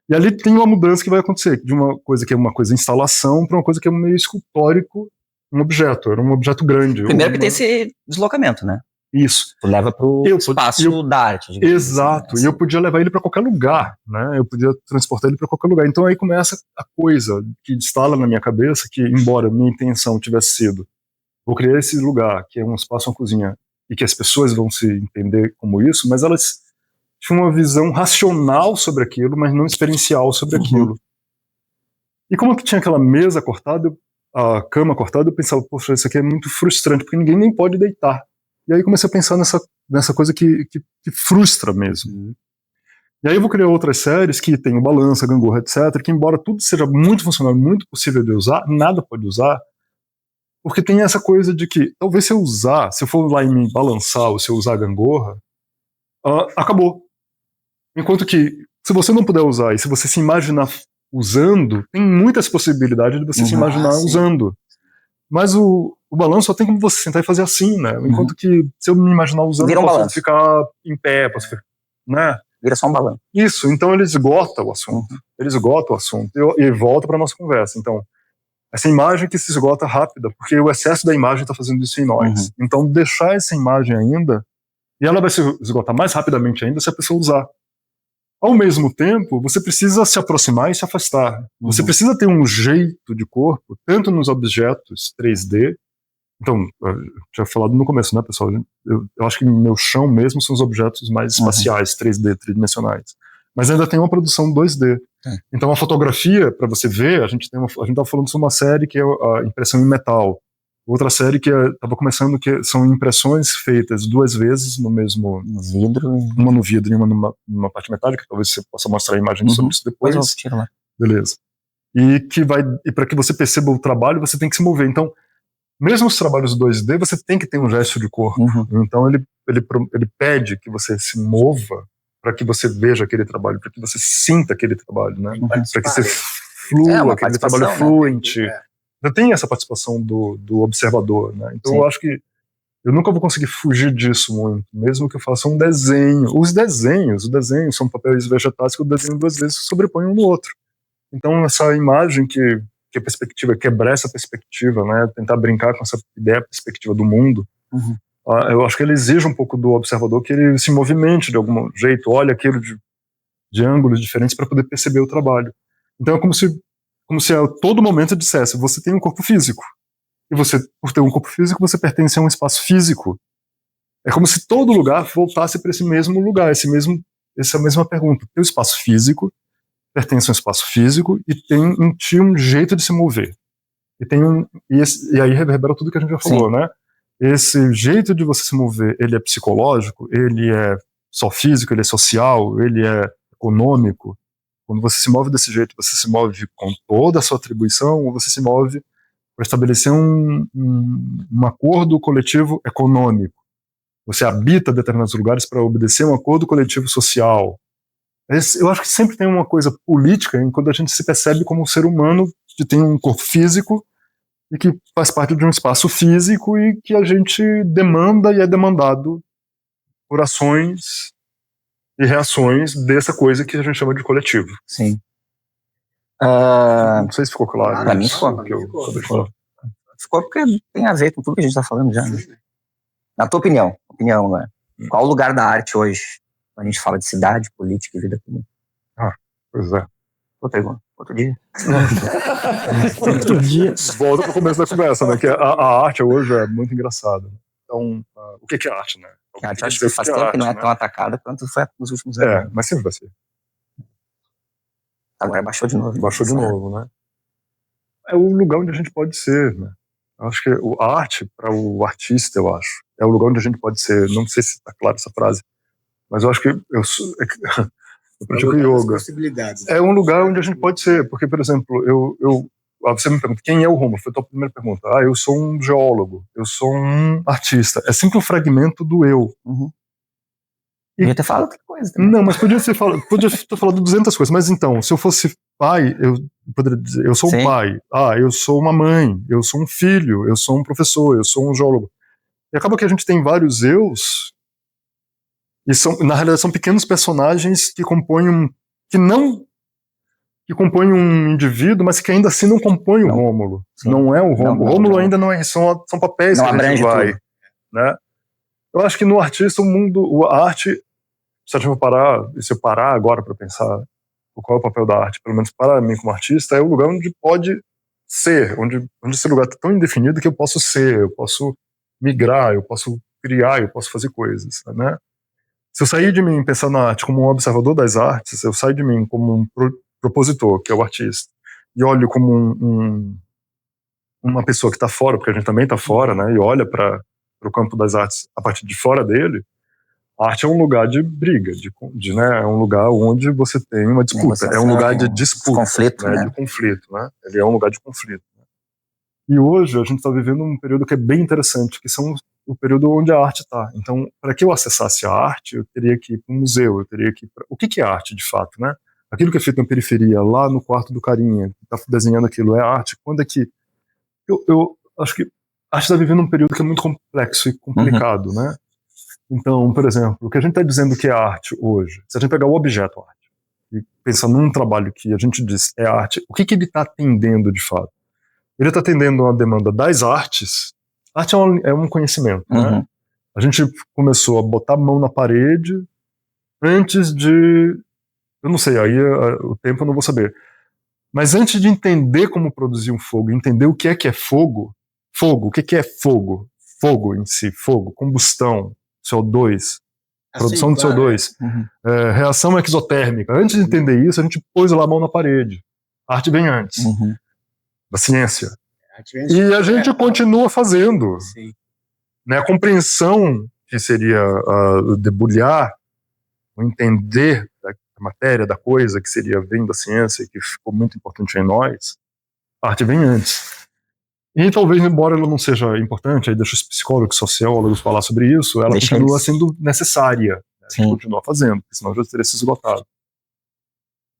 E ali tem uma mudança que vai acontecer, de uma coisa que é uma coisa instalação para uma coisa que é meio escultórico, um objeto. Era um objeto grande. Primeiro que tem esse deslocamento, né? Isso. Tu leva pro espaço da arte. Exato. Assim, né? E eu podia levar ele para qualquer lugar, né? Eu podia transportar ele para qualquer lugar. Então aí começa a coisa que instala na minha cabeça que, embora minha intenção tivesse sido vou criar esse lugar, que é um espaço, uma cozinha, e que as pessoas vão se entender como isso, mas elas tinham uma visão racional sobre aquilo, mas não experiencial sobre aquilo. E como que tinha aquela mesa cortada, a cama cortada, eu pensava, poxa, isso aqui é muito frustrante, porque ninguém nem pode deitar. E aí comecei a pensar nessa coisa que frustra mesmo. E aí eu vou criar outras séries que tem o Balança, Gangorra, etc., que embora tudo seja muito funcional, muito possível de usar, nada pode usar, porque tem essa coisa de que, talvez se eu for lá e me balançar, ou se eu usar a Gangorra, acabou. Enquanto que, se você não puder usar, e se você se imaginar usando, tem muitas possibilidades de você se imaginar usando. Mas o balanço só tem como você sentar e fazer assim, né? Enquanto que, se eu me imaginar usando, eu posso ficar em pé, posso ficar, né? Vira só um balanço. Isso, então ele esgota o assunto. Ele esgota o assunto e volta para nossa conversa. Então, essa imagem que se esgota rápida, porque o excesso da imagem está fazendo isso em nós. Então, deixar essa imagem ainda, e ela vai se esgotar mais rapidamente ainda se a pessoa usar. Ao mesmo tempo, você precisa se aproximar e se afastar. Você precisa ter um jeito de corpo, tanto nos objetos 3D. Então, eu tinha falado no começo, né, pessoal? Eu acho que meu chão mesmo são os objetos mais espaciais, 3D, tridimensionais. Mas ainda tem uma produção 2D. Então, a fotografia, para você ver, a gente estava falando sobre uma série que é a impressão em metal. Outra série que estava começando, que são impressões feitas 2 vezes no mesmo vidro, uma no vidro e uma numa parte metálica. Talvez você possa mostrar a imagem sobre isso depois. Depois eu tiro lá. Beleza. e para que você perceba o trabalho, você tem que se mover. Então, mesmo os trabalhos 2D, você tem que ter um gesto de corpo. Então, ele pede que você se mova para que você veja aquele trabalho, para que você sinta aquele trabalho, né? Para que você flua, aquele trabalho fluente. Tem essa participação do observador, né? Então, eu acho que eu nunca vou conseguir fugir disso muito, mesmo que eu faça um desenho. Os desenhos são papéis vegetais que o desenho 2 vezes sobrepõe um no outro. Então, essa imagem que a perspectiva, quebrar essa perspectiva, né, tentar brincar com essa ideia, perspectiva do mundo, eu acho que ele exige um pouco do observador que ele se movimente de algum jeito, olhe aquilo de ângulos diferentes para poder perceber o trabalho. Então, é como se a todo momento eu dissesse, você tem um corpo físico. E você, por ter um corpo físico, você pertence a um espaço físico. É como se todo lugar voltasse para esse mesmo lugar, essa mesma pergunta. Tem um espaço físico, pertence a um espaço físico e tem em ti um jeito de se mover. E aí reverbera tudo que a gente já falou, né? Esse jeito de você se mover, ele é psicológico, ele é só físico, ele é social, ele é econômico. Quando você se move desse jeito, você se move com toda a sua atribuição ou você se move para estabelecer um acordo coletivo econômico. Você habita determinados lugares para obedecer um acordo coletivo social. Eu acho que sempre tem uma coisa política em quando a gente se percebe como um ser humano que tem um corpo físico e que faz parte de um espaço físico e que a gente demanda e é demandado por ações e reações dessa coisa que a gente chama de coletivo. Sim. Não sei se ficou claro. Pra mim ficou. Ficou porque tem a ver com tudo que a gente está falando já. Né? Na tua opinião, né? Qual o lugar da arte hoje? A gente fala de cidade, política e vida comum. Pois é. Vou perguntar. Outro dia. Outro dia. Volta para o começo da conversa, né? Que a arte hoje é muito engraçada. Então, o que é arte, né? A arte acho que faz tempo que não é tão atacada quanto foi nos últimos anos. Mas sempre vai ser. Agora baixou de novo. Baixou de novo, né? É o lugar onde a gente pode ser, né? Eu acho que a arte, para o artista, eu acho, é o lugar onde a gente pode ser. Não sei se está claro essa frase, mas eu acho que eu pratico yoga. É um lugar onde a gente pode ser, porque, por exemplo, você me pergunta, quem é o Rômulo? Foi a tua primeira pergunta. Eu sou um geólogo, eu sou um artista. É sempre um fragmento do eu. Podia ter falado outra coisa também. Não, mas podia ter falado 200 coisas. Mas então, se eu fosse pai, eu poderia dizer, eu sou um pai, eu sou uma mãe, eu sou um filho, eu sou um professor, eu sou um geólogo. E acaba que a gente tem vários eus, e na realidade são pequenos personagens que compõem um indivíduo, mas que ainda assim não compõem o Rômulo. Não é o Rômulo. O Rômulo ainda não é, são papéis não que a gente vai. Tudo. Né? Eu acho que no artista, a arte, se eu parar agora para pensar qual é o papel da arte, pelo menos para mim como artista, é o lugar onde pode ser, onde esse lugar está tão indefinido que eu posso ser, eu posso migrar, eu posso criar, eu posso fazer coisas, né? Se eu sair de mim pensar na arte como um observador das artes, eu saio de mim como um propositor, que é o artista, e olho como uma pessoa que está fora, porque a gente também está fora, né? E olha para o campo das artes a partir de fora dele. A arte é um lugar de briga, né? É um lugar onde você tem uma disputa, é um lugar de disputa, conflito, né? De conflito, né? Ele é um lugar de conflito. Né? E hoje a gente está vivendo um período que é bem interessante, que são o período onde a arte está. Então, para que eu acessasse a arte, eu teria que ir para um museu, eu teria que ir o que é arte, de fato, né? Aquilo que é feito na periferia, lá no quarto do carinha, que está desenhando aquilo, é arte? Quando é que... Eu acho que a arte está vivendo um período que é muito complexo e complicado, né? Então, por exemplo, o que a gente está dizendo que é arte hoje, se a gente pegar o objeto arte e pensar num trabalho que a gente diz é arte, o que ele está atendendo de fato? Ele está atendendo uma demanda das artes. Arte é um conhecimento, né? A gente começou a botar a mão na parede antes de... Eu não sei, aí o tempo eu não vou saber. Mas antes de entender como produzir um fogo, entender o que é fogo, o que é fogo? Fogo em si, fogo, combustão, CO2, produção de CO2, reação exotérmica. Antes de entender isso, a gente pôs lá a mão na parede. A arte vem antes da ciência. E a gente continua fazendo. Né? A compreensão, que seria debulhar, o entender matéria da coisa, que vem da ciência, que ficou muito importante em nós, a arte vem antes. E talvez, embora ela não seja importante, aí deixa os psicólogos, sociólogos falar sobre isso, ela continua sendo necessária, né? A gente continua fazendo, porque senão já teria se esgotado.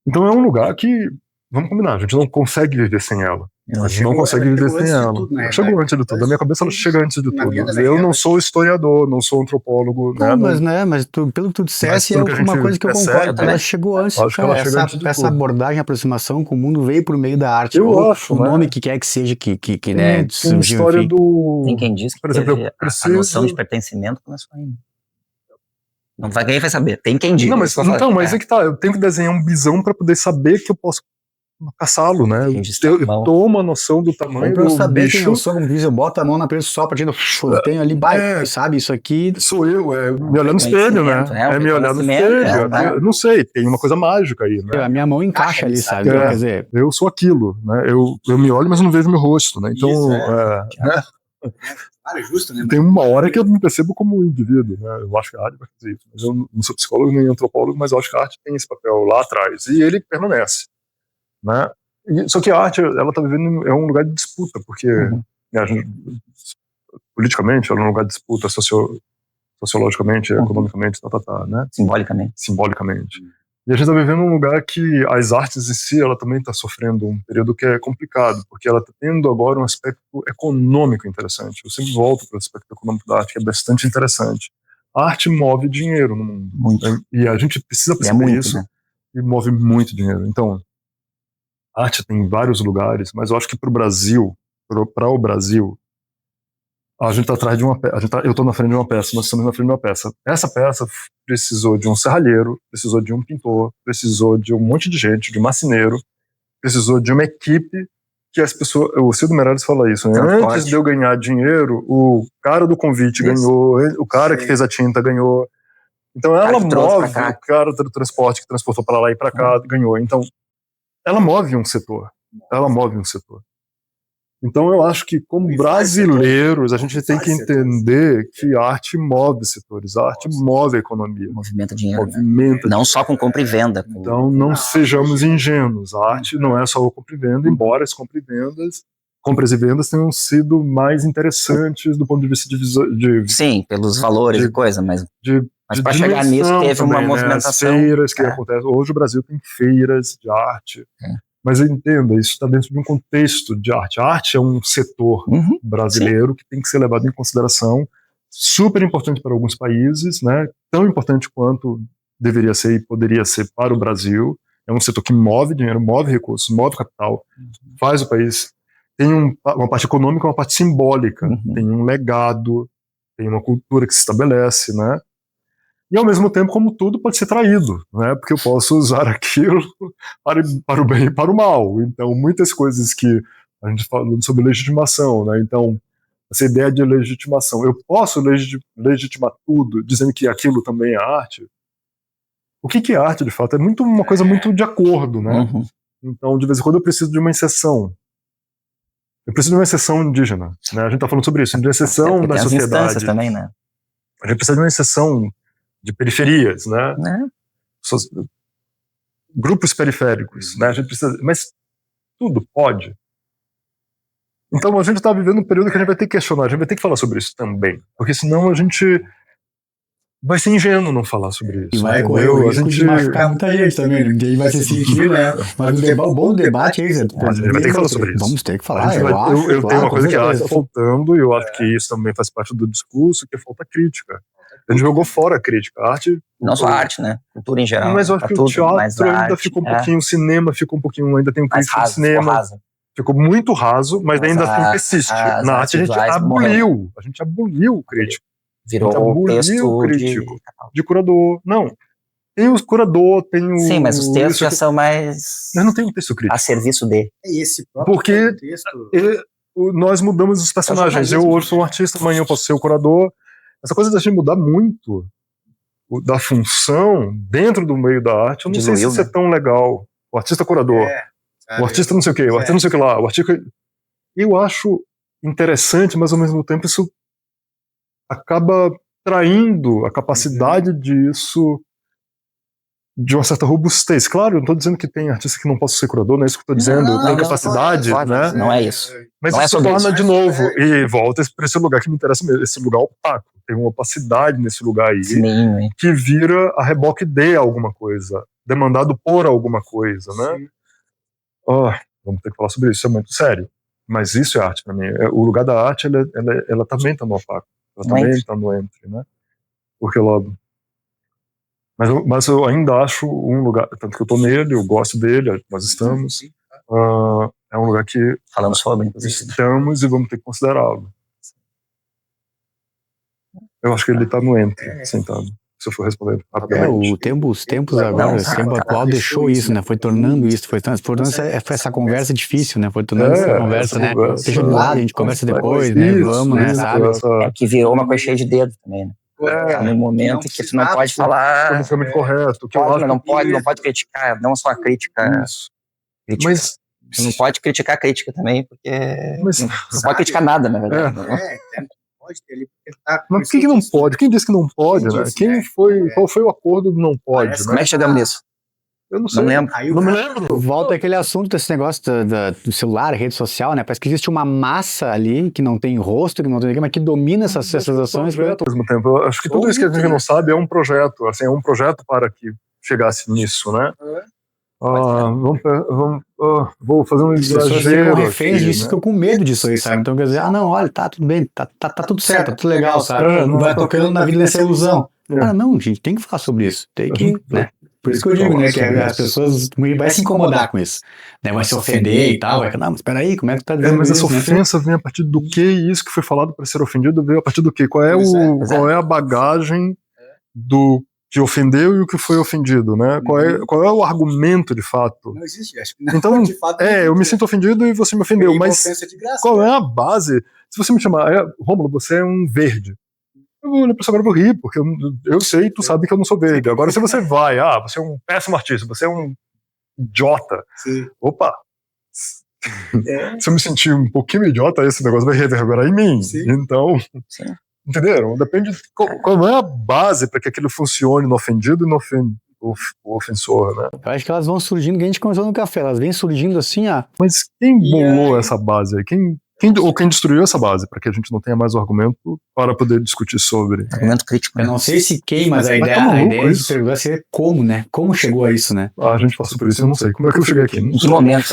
Então é um lugar que, vamos combinar, a gente não consegue viver sem ela. A gente não consegue viver sem ela. Ela chegou antes de tudo. Na minha cabeça ela chega antes de tudo. Eu não sou historiador, não sou antropólogo. Não, mas pelo que tu dissesse, é uma coisa que eu concordo. Ela chegou antes. Acho que ela chega antes de essa tudo. abordagem, aproximação com o mundo veio por meio da arte. Eu acho, o nome que quer que seja que né, tem surgiu, história enfim. do... Tem quem diz que por exemplo, teve a noção de pertencimento começou ainda. Não vai, quem vai saber. Tem quem diz. Não, mas é que tá. Eu tenho que desenhar um bisão para poder saber que eu posso caçá-lo, né? Eu tomo uma noção do tamanho pra eu do saber bicho. Quem eu sou, como diz, eu boto a mão na pessoa só partindo, eu tenho ali, sabe, isso aqui... Sou eu, me olhar no espelho, né? Me olhar no espelho. Eu não sei, tem uma coisa mágica aí, né? A minha mão encaixa ali, sabe? Quer dizer... Eu sou aquilo, né? Eu me olho, mas eu não vejo meu rosto, né? Então, né? Justo, né? Tem uma hora que eu me percebo como um indivíduo, né? Eu acho que a arte vai fazer isso. Mas eu não sou psicólogo nem antropólogo, mas eu acho que a arte tem esse papel lá atrás. E ele permanece, né? Só que a arte, ela tá vivendo, é um lugar de disputa, porque politicamente ela é um lugar de disputa, sociologicamente, economicamente, né? Simbolicamente. E a gente tá vivendo um lugar que as artes em si, ela também tá sofrendo um período que é complicado, porque ela tá tendo agora um aspecto econômico interessante. Eu sempre volto para o aspecto econômico da arte, que é bastante interessante. A arte move dinheiro no mundo. Muito. E a gente precisa perceber isso, né? E move muito dinheiro. Então, a arte tem em vários lugares, mas eu acho que para o Brasil, a gente está atrás de uma peça. Eu estou na frente de uma peça, nós estamos na frente de uma peça. Essa peça precisou de um serralheiro, precisou de um pintor, precisou de um monte de gente, de um marceneiro, precisou de uma equipe que as pessoas. O Cildo Meirelles fala isso, né? Antes de eu ganhar dinheiro, o cara do convite ganhou, o cara que fez a tinta ganhou. Então ela move, o cara do transporte que transportou para lá e para cá ganhou. Então ela move um setor. Então eu acho que como brasileiros a gente tem que entender que a arte move setores, a arte move a economia. Movimenta dinheiro. Não só com compra e venda. Então não sejamos ingênuos. A arte não é só o compra e venda, embora as compras e vendas tenham sido mais interessantes do ponto de vista de sim, pelos valores e coisa, mas para chegar nisso teve também, uma movimentação. As feiras que acontecem. Hoje o Brasil tem feiras de arte. Mas entenda, isso está dentro de um contexto de arte. A arte é um setor brasileiro que tem que ser levado em consideração, super importante para alguns países, né? Tão importante quanto deveria ser e poderia ser para o Brasil. É um setor que move dinheiro, move recursos, move capital, faz o país. Tem uma parte econômica, uma parte simbólica, tem um legado, tem uma cultura que se estabelece, né? E ao mesmo tempo, como tudo, pode ser traído, né? Porque eu posso usar aquilo para o bem e para o mal. Então, muitas coisas que a gente falando sobre legitimação, né? Então, essa ideia de legitimação, eu posso legitimar tudo, dizendo que aquilo também é arte. O que é arte, de fato? É uma coisa muito de acordo, né? Então, de vez em quando eu preciso de uma exceção. Eu preciso de uma exceção indígena, né? A gente está falando sobre isso, de uma exceção da sociedade. Também, né? A gente precisa de uma exceção de periferias, né? Grupos periféricos, né? A gente precisa, mas tudo pode. Então a gente está vivendo um período que a gente vai ter que questionar, a gente vai ter que falar sobre isso também, porque senão a gente vai ser ingênuo não falar sobre isso. E vai correr o risco de machucar muita gente também, ninguém vai se sentir, né? Mas o bom debate é isso. A gente vai ter que falar sobre isso. Vamos ter que falar, eu tenho uma coisa que está faltando, e eu acho que isso também faz parte do discurso, que é falta crítica. A gente jogou fora a crítica. A arte. Não só a arte, né? Cultura em geral. Mas eu acho que o teatro ainda ficou um pouquinho, o cinema ficou um pouquinho, ainda tem um crítico de cinema. Ficou muito raso, mas ainda assim persiste. Na arte a gente aboliu. A gente aboliu o crítico. Virou o texto crítico de curador. Não. Tem o curador, tem o. Sim, mas os textos já são mais. Mas não tem um texto crítico. A serviço de. Esse próprio porque texto. Nós mudamos os personagens. Eu hoje sou um artista, amanhã eu posso ser o curador. Essa coisa da gente mudar muito da função dentro do meio da arte, eu não sei se isso é tão legal. O artista curador, o artista não sei o que, o artista não sei o que lá, o artista... Eu acho interessante, mas ao mesmo tempo isso acaba traindo a capacidade disso de uma certa robustez. Claro, eu não estou dizendo que tem artista que não possa ser curador, não é isso que eu estou dizendo, tem capacidade, né? Não é isso. Mas não isso é torna isso. de novo, e volta para esse lugar que me interessa mesmo, esse lugar opaco. Tem uma opacidade nesse lugar aí, Sim, que vira a reboque de alguma coisa, demandado por alguma coisa, né? Vamos ter que falar sobre isso, isso é muito sério. Mas isso é arte para mim. O lugar da arte, ela também está no opaco, ela também está no entre, né? Porque mas eu ainda acho um lugar, tanto que eu estou nele, eu gosto dele, nós estamos. É um lugar que falando sobre, inclusive. estamos e vamos ter que considerá-lo. Eu acho que ele está no entre, sentado. Se eu for responder rapidamente. Os tempos agora, o tempo atual deixou isso, né? Foi tornando isso, foi tornando essa conversa difícil, né? Foi tornando essa conversa, né? Deixa de lado, a gente conversa depois, né? Vamos, né? Sabe? É que virou uma coisa cheia de dedo também, né? Tá no momento que tu não pode falar. Politicamente correto. Que pode, não pode criticar, não só a crítica. Mas tu não pode criticar a crítica também, porque não pode criticar nada, na verdade. Pode ter ali, mas por que não pode? Quem disse que não pode, né? Qual foi o acordo do não pode? Né? Como é que chegamos nisso? Eu não sei. Não lembro. Não me lembro. Volta aquele assunto desse negócio do celular, rede social, né? Parece que existe uma massa ali que não tem rosto, que não tem ninguém, mas que domina essas ações. Ao mesmo tempo, eu acho que tudo isso que a gente não sabe é um projeto, assim, é um projeto para que chegasse nisso, né? Vou fazer um exagero. As reféns disso, ficam com medo disso aí, sabe? Então quer dizer, não, olha, tá tudo bem, tá tudo certo, tá tudo legal, sabe? Não vai tocando na vida nessa ilusão. Não, gente, tem que falar sobre isso, tem que, né? Por isso que eu digo, né, que as pessoas vai se incomodar com isso, né? Vai se ofender e tal, não, mas peraí, como é que tu tá dizendo mas isso? Mas essa ofensa vem a partir do quê? E isso que foi falado para ser ofendido veio a partir do quê? Qual é a bagagem do que ofendeu e o que foi ofendido, né? Qual é o argumento de fato? Não existe, acho que não. Então, de fato, eu me sinto ofendido e você me ofendeu, mas graça, qual é a base? Se você me chamar, Rômulo, você é um verde. Eu vou olhar pra agora e vou rir, porque eu sei, tu sabe que eu não sou verde. Agora, se você vai, você é um péssimo artista, você é um idiota. Sim. Opa! Se eu me sentir um pouquinho idiota, esse negócio vai reverberar em mim. Sim. Então, entenderam? Depende de qual é a base para que aquilo funcione no ofendido e no o ofensor, né? Eu acho que elas vão surgindo, que a gente conversou no café, elas vêm surgindo assim, Mas quem bolou essa base aí? Quem destruiu essa base para que a gente não tenha mais o argumento para poder discutir sobre? Argumento crítico. Eu não sei se quem, mas a ideia de perguntar seria como, né? Como chegou a isso, né? A gente passou por isso, eu não sei. Como é que eu cheguei aqui? Em que momento?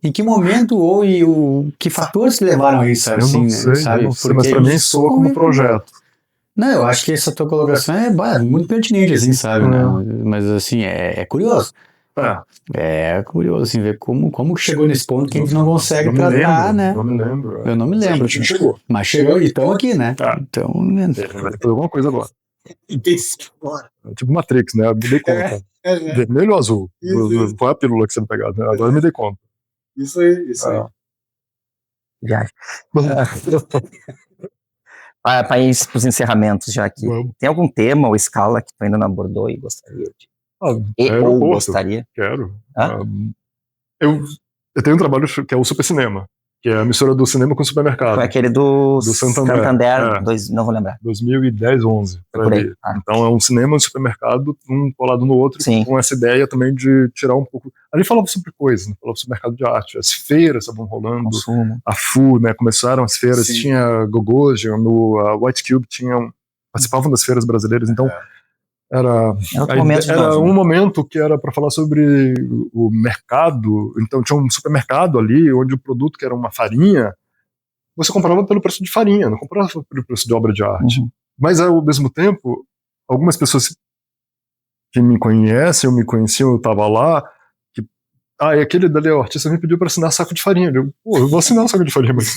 Em que momento ou que fatores que levaram a isso? Eu não sei, sabe? Eu não sei, mas para mim soa como projeto. Não, eu acho que essa tua colocação é muito pertinente, assim, sabe? Né? Mas, assim, é curioso. É curioso, assim, ver como chegou nesse ponto que a gente não consegue tratar, né? Não me lembro. Eu não me lembro. A gente chegou. Mas chegou e estão aqui, né? Então, vai fazer alguma coisa agora. Tipo Matrix, né? Eu me dei conta. Vermelho ou azul? Qual é a pílula que você me pegou? Agora eu me dei conta. Isso aí. Viagem. Para ir para os encerramentos já aqui. Tem algum tema ou escala que tu ainda não abordou e gostaria de? Ou gostaria? Quero. Eu tenho um trabalho que é o Super Cinema, que é a mistura do cinema com o supermercado. Foi aquele do Santander. Não vou lembrar. 2010, 11. Por aí. Então é um cinema e um supermercado, um colado no outro, com essa ideia também de tirar um pouco... Ali falava sobre coisas, falava sobre mercado de arte. As feiras estavam rolando, consumo. A FU, né? Começaram as feiras, tinha Gogosian, no White Cube participavam das feiras brasileiras, então era um momento que era para falar sobre o mercado. Então tinha um supermercado ali, onde o produto, que era uma farinha, você comprava pelo preço de farinha, não comprava pelo preço de obra de arte. Mas ao mesmo tempo, algumas pessoas que me conhecem, ou me conheciam, eu estava lá, e aquele dali, o artista me pediu para assinar saco de farinha. Eu vou assinar um saco de farinha, mas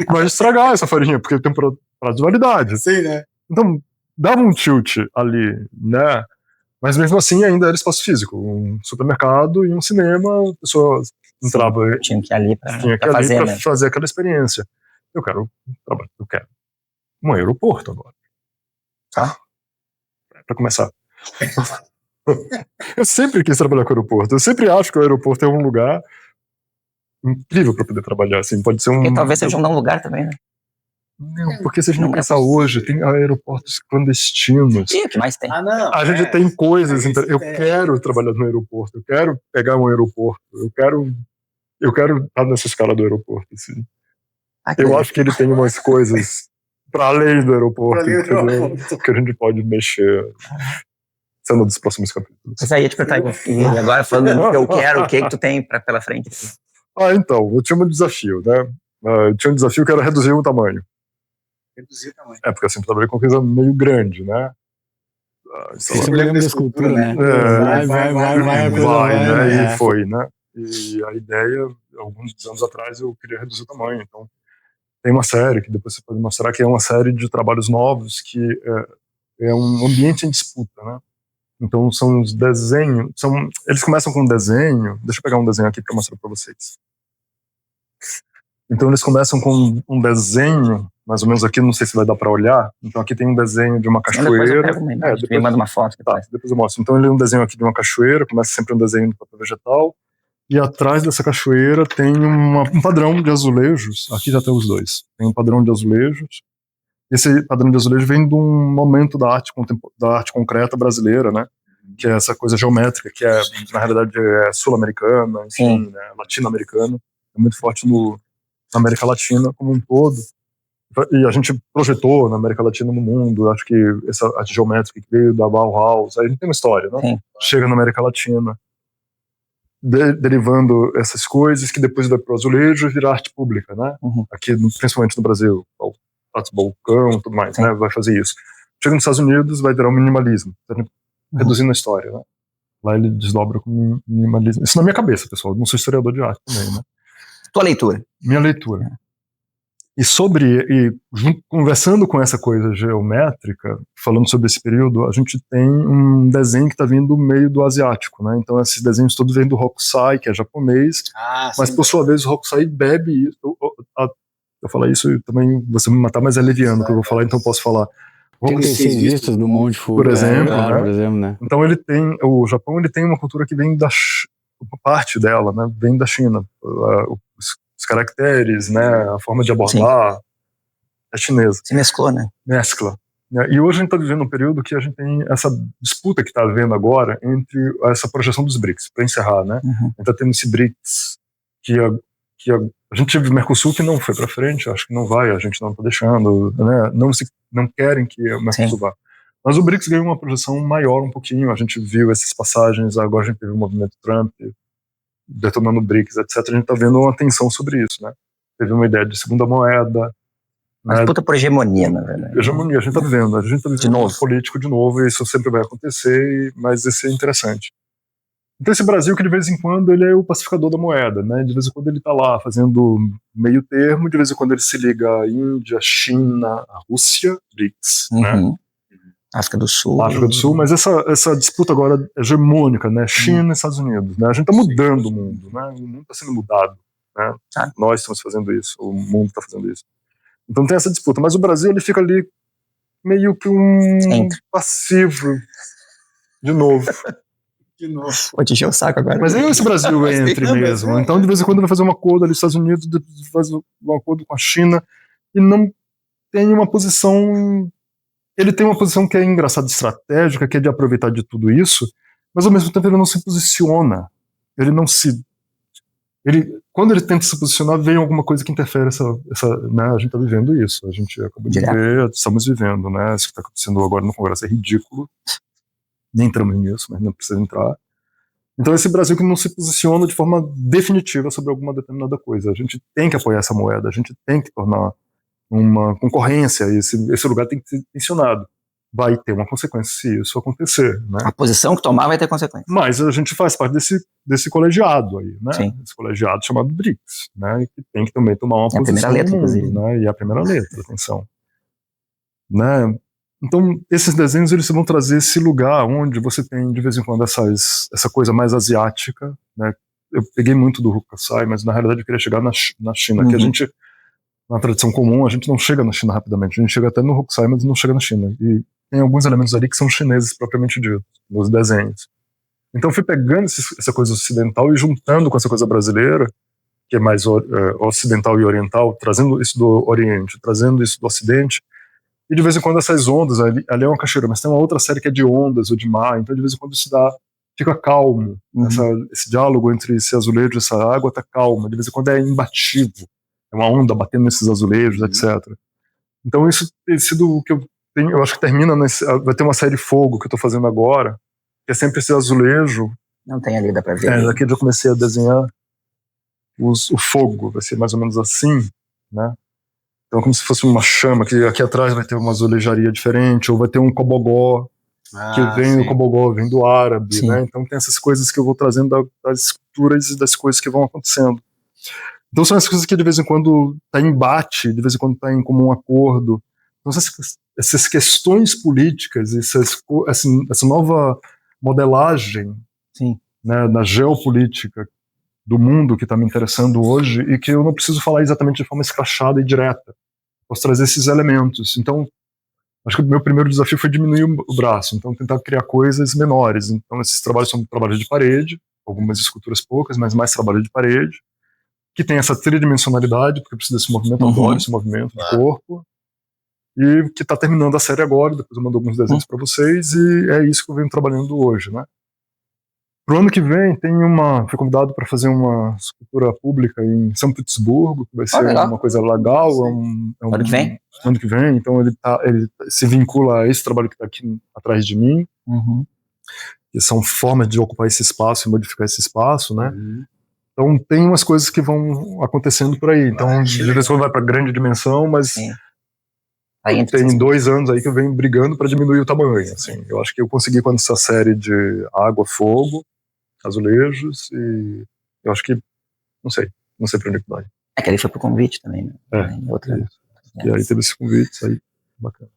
vai estragar essa farinha, porque tem prazo de validade. Sim, né? Então, dava um tilt ali, né? Mas mesmo assim ainda era espaço físico. Um supermercado e um cinema, a pessoa entrava... Tinha que ir ali para fazer aquela experiência. Eu quero um aeroporto agora. Tá? Para começar. Eu sempre quis trabalhar com o aeroporto. Eu sempre acho que o aeroporto é um lugar incrível para poder trabalhar. Assim, pode ser e talvez seja um não lugar também, né? Não, porque se a gente pensar hoje, tem aeroportos clandestinos. E o que mais tem? Não. A gente tem coisas. Eu quero trabalhar no aeroporto, eu quero pegar um aeroporto, eu quero estar nessa escala do aeroporto. Assim. Eu acho que ele tem umas coisas para além do aeroporto, entendeu? Que a gente pode mexer. Sendo dos próximos capítulos. Mas aí, tipo, e agora falando do que eu quero, o que tu tem pela frente? Então, eu tinha um desafio, né? Eu tinha um desafio que era reduzir o tamanho. Reduzir o tamanho. Porque eu sempre trabalhei com coisa meio grande, né? Você lembra da escultura, né? Vai, né? É. E foi, né? E a ideia, alguns anos atrás, eu queria reduzir o tamanho. Então, tem uma série que depois você pode mostrar que é uma série de trabalhos novos que é um ambiente em disputa, né? Então são os desenhos, eles começam com um desenho, deixa eu pegar um desenho aqui para mostrar para vocês. Então eles começam com um desenho, mais ou menos aqui, não sei se vai dar para olhar. Então aqui tem um desenho de uma cachoeira. Depois eu pego uma imagem, me manda uma foto. Depois eu mostro. Então ele é um desenho aqui de uma cachoeira, começa sempre um desenho de papel vegetal, e atrás dessa cachoeira tem um padrão de azulejos, aqui já tem os dois, tem um padrão de azulejos. Esse padrão de azulejo vem de um momento da arte concreta brasileira, né? Que é essa coisa geométrica, que na realidade é sul-americana, enfim, né? Latino-americana, é muito forte na América Latina como um todo. E a gente projetou na América Latina, no mundo, acho que essa arte geométrica que veio da Bauhaus, aí a gente tem uma história, né? Sim. Chega na América Latina, derivando essas coisas que depois vai para o azulejo e vira arte pública, né? Aqui, principalmente no Brasil, balcão e tudo mais, né? Vai fazer isso. Chega nos Estados Unidos, vai virar o minimalismo, reduzindo a história, né? Lá ele desdobra com minimalismo. Isso na minha cabeça, pessoal. Eu não sou historiador de arte também, né? Tua leitura. Minha leitura. Conversando com essa coisa geométrica, falando sobre esse período, a gente tem um desenho que está vindo meio do asiático, né? Então esses desenhos todos vêm do Hokusai, que é japonês, mas por sua vez o Hokusai bebe isso. Eu falar isso e também você me matar, mas é leviano que eu vou falar, então eu posso falar. 36 vistas do Monte Fuji, por exemplo, claro, né? Por exemplo, né? Então o Japão ele tem uma cultura que vem parte dela, né? Vem da China. Os caracteres, né? A forma de abordar é chinesa. Se mesclou, né? Mescla. E hoje a gente está vivendo um período que a gente tem essa disputa que está havendo agora entre essa projeção dos BRICS, para encerrar, né? A gente está tendo esse BRICS que a gente teve o Mercosul que não foi para frente, acho que não vai, a gente não está deixando, né? Não querem que o Mercosul vá. Mas o BRICS ganhou uma projeção maior um pouquinho, a gente viu essas passagens, agora a gente teve o movimento Trump detonando o BRICS, etc. A gente está vendo uma tensão sobre isso, né? Teve uma ideia de segunda moeda. Uma disputa por hegemonia, na verdade. Hegemonia, a gente está vivendo. De novo. Político de novo, e isso sempre vai acontecer, mas isso é interessante. Então esse Brasil que de vez em quando ele é o pacificador da moeda, né? De vez em quando ele está lá fazendo meio termo, de vez em quando ele se liga à Índia, China, à Rússia, BRICS, né? África do Sul. Mas essa disputa agora é hegemônica, né? China e Estados Unidos, né? A gente está mudando o mundo, né? O mundo está sendo mudado, né? Nós estamos fazendo isso, o mundo está fazendo isso. Então tem essa disputa, mas o Brasil ele fica ali meio que um passivo de novo. Vou te encher o saco agora. Mas é esse Brasil entre mesmo. Então, de vez em quando, vai fazer um acordo ali com os Estados Unidos, faz um acordo com a China, e não tem uma posição. Ele tem uma posição que é engraçada, estratégica, que é de aproveitar de tudo isso, mas ao mesmo tempo ele não se posiciona. Ele não se. Quando ele tenta se posicionar, vem alguma coisa que interfere né, a gente está vivendo isso. A gente acabou de ver, estamos vivendo, né? Isso que está acontecendo agora no Congresso é ridículo. Nem entramos nisso, mas não precisa entrar. Então esse Brasil que não se posiciona de forma definitiva sobre alguma determinada coisa. A gente tem que apoiar essa moeda, a gente tem que tornar uma concorrência, esse lugar tem que ser tensionado. Vai ter uma consequência se isso acontecer, né? A posição que tomar vai ter consequência. Mas a gente faz parte desse colegiado aí, né? Sim. Esse colegiado chamado BRICS, né? Que tem que também tomar uma posição. A primeira letra, no mundo, inclusive. Né? E a primeira letra, atenção. Né? Então, esses desenhos eles vão trazer esse lugar onde você tem, de vez em quando, essa coisa mais asiática, né? Eu peguei muito do Hokusai, mas na realidade eu queria chegar na China, que a gente, na tradição comum, a gente não chega na China rapidamente, a gente chega até no Hokusai, mas não chega na China. E tem alguns elementos ali que são chineses propriamente dito, nos desenhos. Então eu fui pegando essa coisa ocidental e juntando com essa coisa brasileira, que é mais ocidental e oriental, trazendo isso do Oriente, trazendo isso do Ocidente, e de vez em quando essas ondas, ali é uma cachoeira, mas tem uma outra série que é de ondas ou de mar, então de vez em quando isso fica calmo, esse diálogo entre esse azulejo e essa água tá calma, de vez em quando é imbatível, é uma onda batendo nesses azulejos, etc. Então isso tem sido o que eu acho que termina vai ter uma série Fogo que eu tô fazendo agora, que é sempre esse azulejo. Não tem ali, dá pra ver. Daqui eu já comecei a desenhar o fogo, vai ser mais ou menos assim, né? Então como se fosse uma chama, que aqui atrás vai ter uma azulejaria diferente, ou vai ter um cobogó, o cobogó vem do árabe, né? Então tem essas coisas que eu vou trazendo das esculturas e das coisas que vão acontecendo. Então são essas coisas que de vez em quando tá em embate, de vez em quando tá em comum acordo. Então essas questões políticas, essa nova modelagem, né, na geopolítica do mundo que está me interessando hoje, e que eu não preciso falar exatamente de forma escrachada e direta. Posso trazer esses elementos. Então, acho que o meu primeiro desafio foi diminuir o braço, então tentar criar coisas menores. Então, esses trabalhos são trabalhos de parede, algumas esculturas poucas, mas mais trabalho de parede, que tem essa tridimensionalidade, porque precisa desse movimento, adoro esse movimento do corpo, e que está terminando a série agora, depois eu mando alguns desenhos para vocês, e é isso que eu venho trabalhando hoje, né? Pro ano que vem, fui convidado para fazer uma escultura pública em São Petersburgo, que vai ser uma coisa legal. Ano que vem? Ano que vem, então ele se vincula a esse trabalho que está aqui atrás de mim, que são formas de ocupar esse espaço e modificar esse espaço, né? Então tem umas coisas que vão acontecendo por aí. Então, de vez em quando vai para grande dimensão, mas tem 2 anos aí que eu venho brigando para diminuir o tamanho. Assim. Eu acho que eu consegui com essa série de água, fogo, azulejos, e eu acho que, não sei pra onde vai. É que ele foi pro convite também, né? E aí teve esse convite, aí, bacana.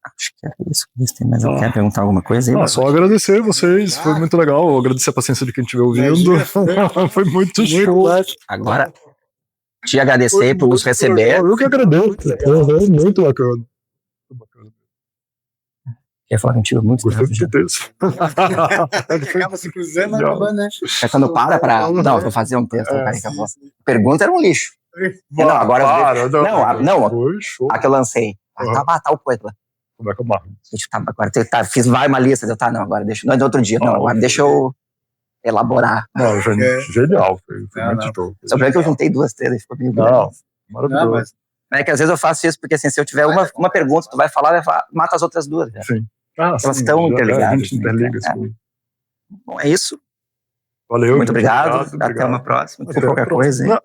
Acho que era isso. Tem mais alguém quer perguntar alguma coisa aí? Só agradecer vocês, foi muito legal, agradecer a paciência de quem estiver ouvindo, foi muito show. Agora, te agradecer por nos receber. Eu que agradeço, muito bacana. Quer falar contigo muito? Gostei do texto. Acaba se cruzando, acabando, né? É quando para pra... Não, vou fazer um texto. Pergunta era um lixo. Não, agora... A que eu lancei. Tal coisa lá. Como é que eu marco? Agora fiz uma lista. Não, agora deixa... Não é de outro dia. Não, agora deixa eu elaborar. Não, genial. Foi muito show. Só que eu juntei 2, 3, ficou meio grande. Maravilhoso. É que às vezes eu faço isso, porque assim, se eu tiver uma pergunta, tu vai falar, mata as outras 2. Né? Sim. Elas estão interligadas. A gente interliga. Bom, é isso. Valeu. Muito obrigado. Até uma próxima. Por qualquer coisa.